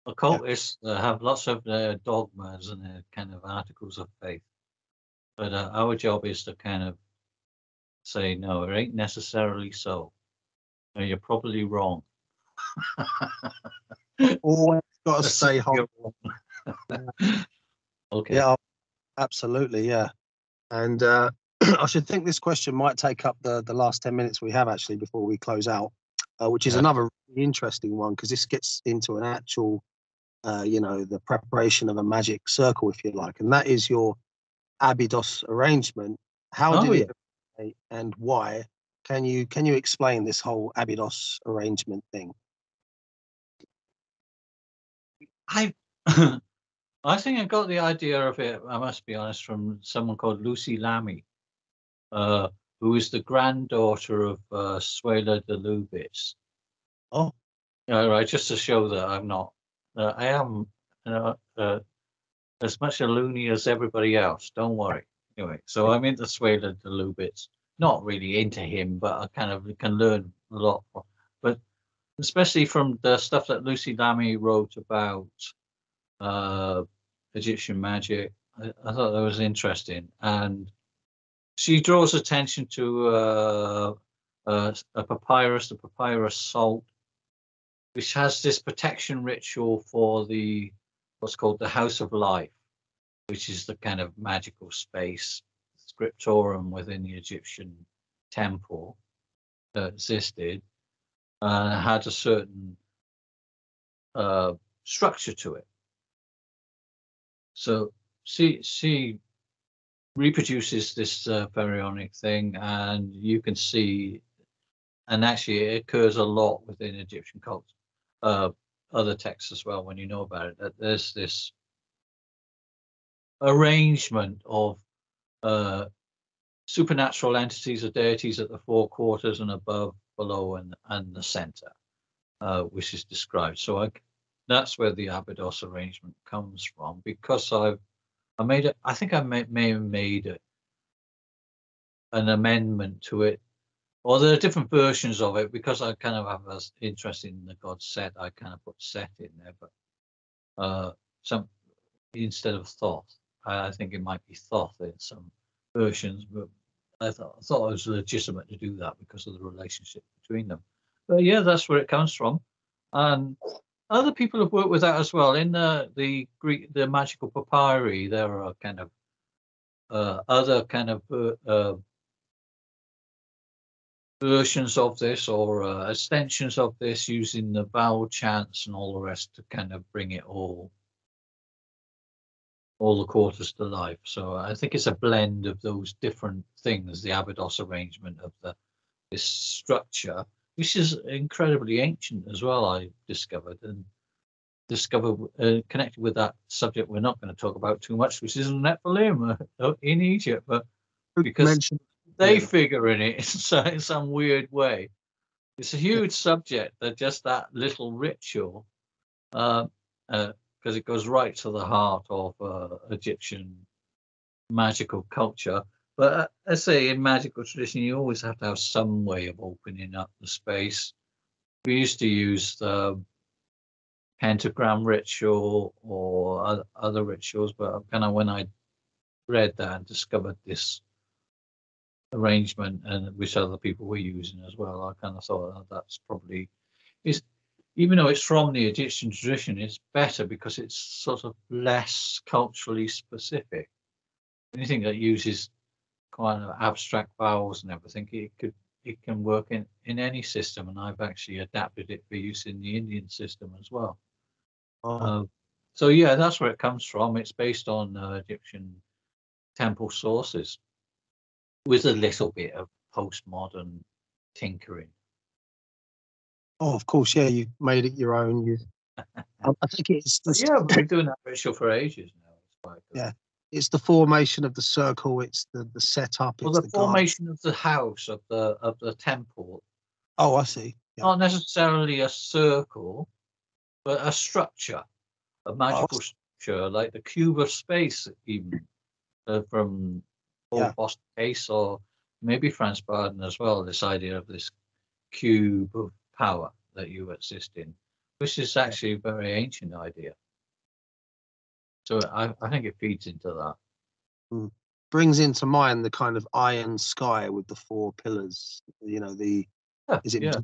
Yeah. occultists have lots of dogmas and kind of articles of faith. But our job is to kind of say, no, it ain't necessarily so. No, you're probably wrong. Always got to stay hot. Okay. Yeah, absolutely. Yeah. And I should think this question might take up the last 10 minutes we have actually before we close out, which is another really interesting one because this gets into an actual, the preparation of a magic circle, if you like, and that is your Abydos arrangement. How did it originate and why? Can you explain this whole Abydos arrangement thing? I think I got the idea of it, I must be honest, from someone called Lucy Lamy, who is the granddaughter of Suela de Lubitz. Oh, right, just to show that I'm not, I am as much a loony as everybody else. Don't worry. Anyway, so I'm into Suela de Lubitz. Not really into him, but I kind of can learn a lot from. But especially from the stuff that Lucy Lamy wrote about Egyptian magic, I thought that was interesting. And she draws attention to a papyrus, the papyrus salt, which has this protection ritual for what's called the House of Life, which is the kind of magical space, scriptorium within the Egyptian temple that existed, and had a certain structure to it. So she reproduces this pharaonic thing, and you can see, and actually it occurs a lot within Egyptian cults, other texts as well, when you know about it, that there's this arrangement of supernatural entities or deities at the four quarters and above, below, and the center, which is described. So that's where the Abydos arrangement comes from, because I made it. I think I may have made an amendment to it, or there are different versions of it, because I kind of have an interest in the god Set. I kind of put Set in there, but some instead of Thoth. I think it might be Thoth in some versions, but I thought it was legitimate to do that because of the relationship between them. But yeah, that's where it comes from, and other people have worked with that as well. In the Greek, the magical papyri, there are kind of other kind of versions of this, or extensions of this, using the vowel chants and all the rest to kind of bring it all the quarters to life. So I think it's a blend of those different things, the Abydos arrangement of this structure, which is incredibly ancient as well, I discovered connected with that subject we're not going to talk about too much, which is Nephilim in Egypt, but because they figure in it in some weird way. It's a huge subject, that just that little ritual, because it goes right to the heart of Egyptian magical culture. But I say in magical tradition, you always have to have some way of opening up the space. We used to use the pentagram ritual or other rituals, but kind of when I read that and discovered this arrangement, and which other people were using as well, I kind of thought that's probably is, even though it's from the Egyptian tradition, it's better because it's sort of less culturally specific. Anything that uses kind of abstract vowels and everything, it can work in any system, and I've actually adapted it for use in the Indian system as well. So yeah, that's where it comes from. It's based on Egyptian temple sources. with a little bit of postmodern tinkering. Oh, of course, yeah. You've made it your own. I think it's Yeah, we've been doing that ritual for ages now. It's quite good. yeah. It's the formation of the circle. It's the setup. Well, It's the the guard. formation of the house of the temple, Oh, I see. Yeah. not necessarily a circle, but a structure, a magical structure, like the cube of space, even from Yeah. Boston Case, or maybe Franz Bardon as well. This idea of this cube of power that you exist in, which is actually a very ancient idea. So I think it feeds into that. Brings into mind the kind of iron sky with the 4 pillars. You know, the is it the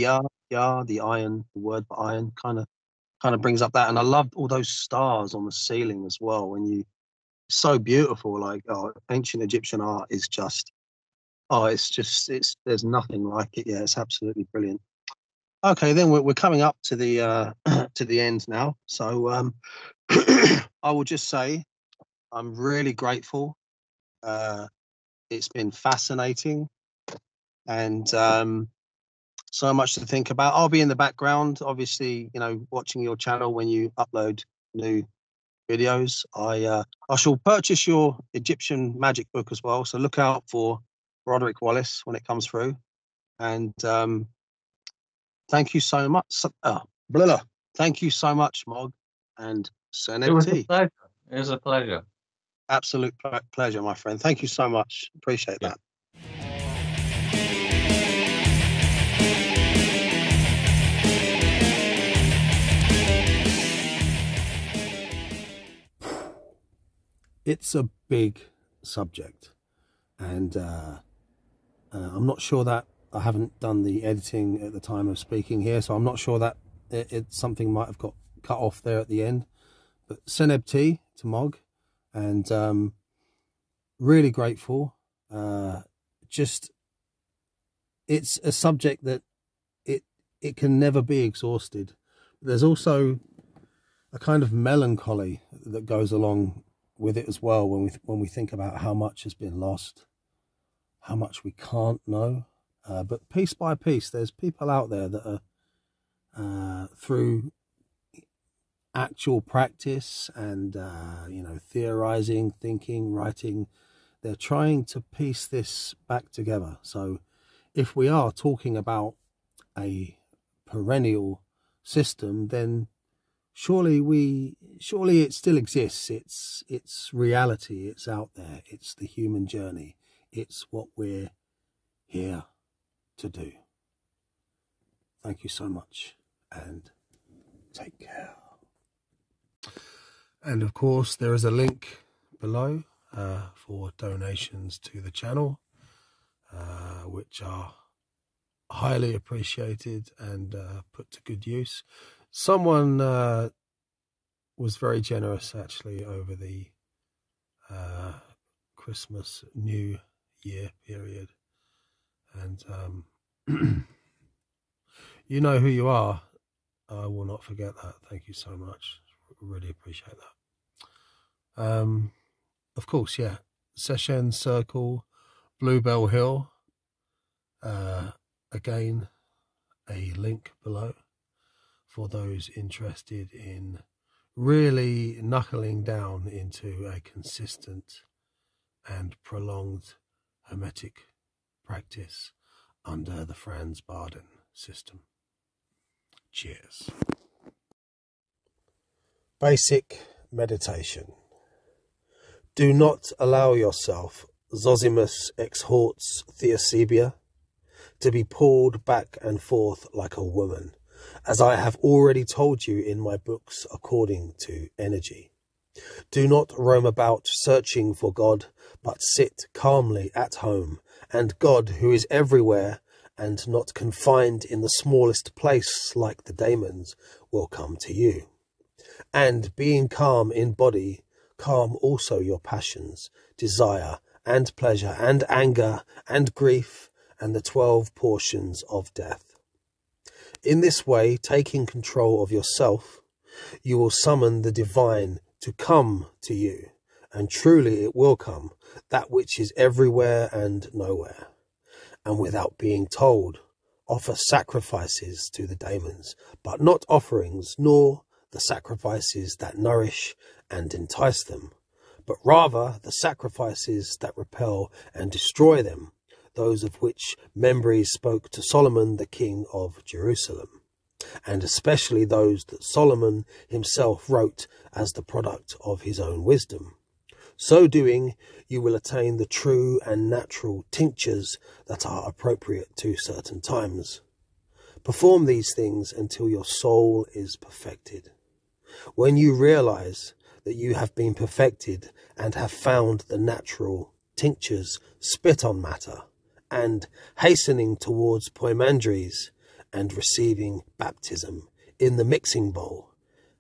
iron, the word for iron kind of brings up that. And I loved all those stars on the ceiling as well. When you so beautiful, like ancient Egyptian art is just there's nothing like it. Yeah, it's absolutely brilliant. Okay, then we're coming up to the to the end now. So I will just say I'm really grateful. It's been fascinating and so much to think about. I'll be in the background, obviously, watching your channel when you upload new videos. I shall purchase your Egyptian magic book as well. So look out for Broderick Wallace when it comes through. And thank you so much. Thank you so much, Mogg and It was a SCBBH. pleasure. It was a pleasure. Absolute pleasure, my friend. Thank you so much. Appreciate that. It's a big subject, and I'm not sure that I haven't done the editing at the time of speaking here, so I'm not sure that it's something might have got cut off there at the end. But SCBBH to Mogg, and really grateful. Just it's a subject that it can never be exhausted. There's also a kind of melancholy that goes along with it as well when we think about how much has been lost, how much we can't know. But piece by piece, there's people out there that are through actual practice and theorizing, thinking, writing, they're trying to piece this back together. So if we are talking about a perennial system, then surely it still exists. It's reality. It's out there. It's the human journey. It's what we're here to do. Thank you so much, and take care. And of course, there is a link below for donations to the channel, which are highly appreciated and put to good use. Someone was very generous actually over the Christmas New Year period, and you know who you are. I will not forget that. Thank you so much. Really appreciate that. Of course, yeah, Seshen Circle, Bluebell Hill. Again, a link below for those interested in really knuckling down into a consistent and prolonged Hermetic practice under the Franz Bardon system. Cheers. Basic meditation. Do not allow yourself, Zosimus exhorts Theosebia, to be pulled back and forth like a woman, as I have already told you in my books according to energy. Do not roam about searching for God, but sit calmly at home, and God, who is everywhere and not confined in the smallest place like the daemons, will come to you. And being calm in body, calm also your passions, desire and pleasure and anger and grief and the 12 portions of death. In this way, taking control of yourself, you will summon the divine to come to you and truly it will come, that which is everywhere and nowhere. And without being told, offer sacrifices to the daemons, but not offerings, nor the sacrifices that nourish and entice them, but rather the sacrifices that repel and destroy them, those of which Membres spoke to Solomon, the king of Jerusalem, and especially those that Solomon himself wrote as the product of his own wisdom. So doing, you will attain the true and natural tinctures that are appropriate to certain times. Perform these things until your soul is perfected. When you realize that you have been perfected and have found the natural tinctures, spit on matter, and hastening towards poimandries and receiving baptism in the mixing bowl,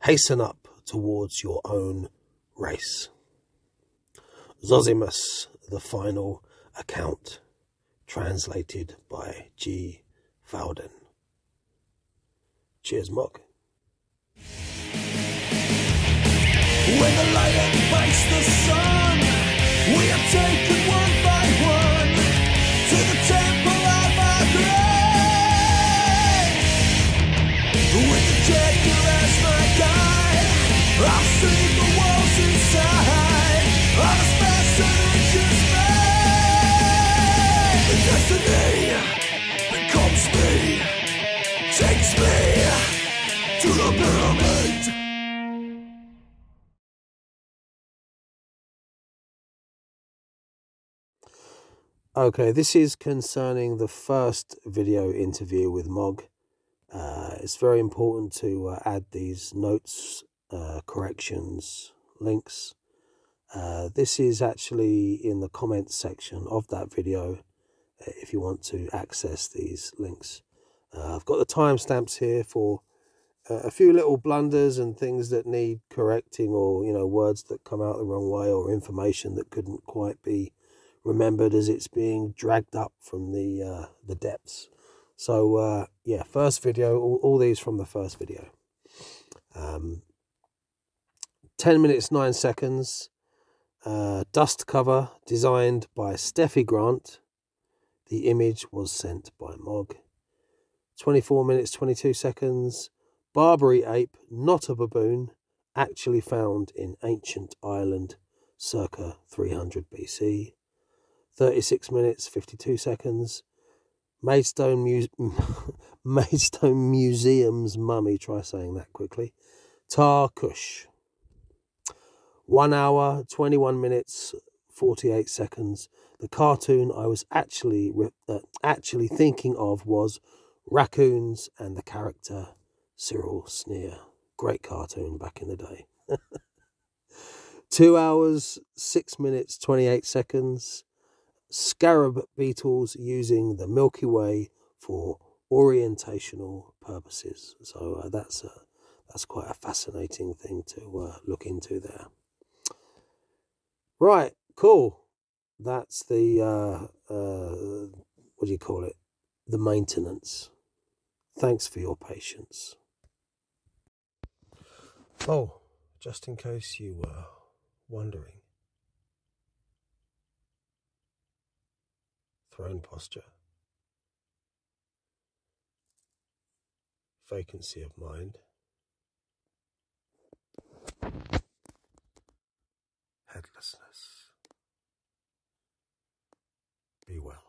hasten up towards your own race. Zosimus, the final account, translated by G. Broderick. Cheers, Mogg. When the lion bites the sun, we are taken one by one to the temple of our grace. With the Jaker as my guide, I'll see the walls inside of a special riches made. The destiny becomes me, takes me to the pyramid. Okay, this is concerning the first video interview with Mogg. It's very important to add these notes, corrections, links. This is actually in the comments section of that video if you want to access these links. I've got the timestamps here for a few little blunders and things that need correcting, or words that come out the wrong way, or information that couldn't quite be remembered as it's being dragged up from the depths. So yeah, first video, all these from the first video. 10 minutes 9 seconds. Dust cover designed by Steffi Grant. The image was sent by Mogg. 24 minutes 22 seconds. Barbary ape, not a baboon, actually found in ancient Ireland circa 300 BC. 36 minutes 52 seconds. Maidstone Museum's mummy, try saying that quickly. Tar Kush. 1 hour 21 minutes 48 seconds. The cartoon I was actually thinking of was Raccoons and the character Cyril Sneer. Great cartoon back in the day. 2 hours 6 minutes 28 seconds. Scarab beetles using the Milky Way for orientational purposes. So that's quite a fascinating thing to look into there. Right, cool. That's the what do you call it? The maintenance. Thanks for your patience. Oh, just in case you were wondering. Throne posture. Vacancy of mind. Headlessness. Be well.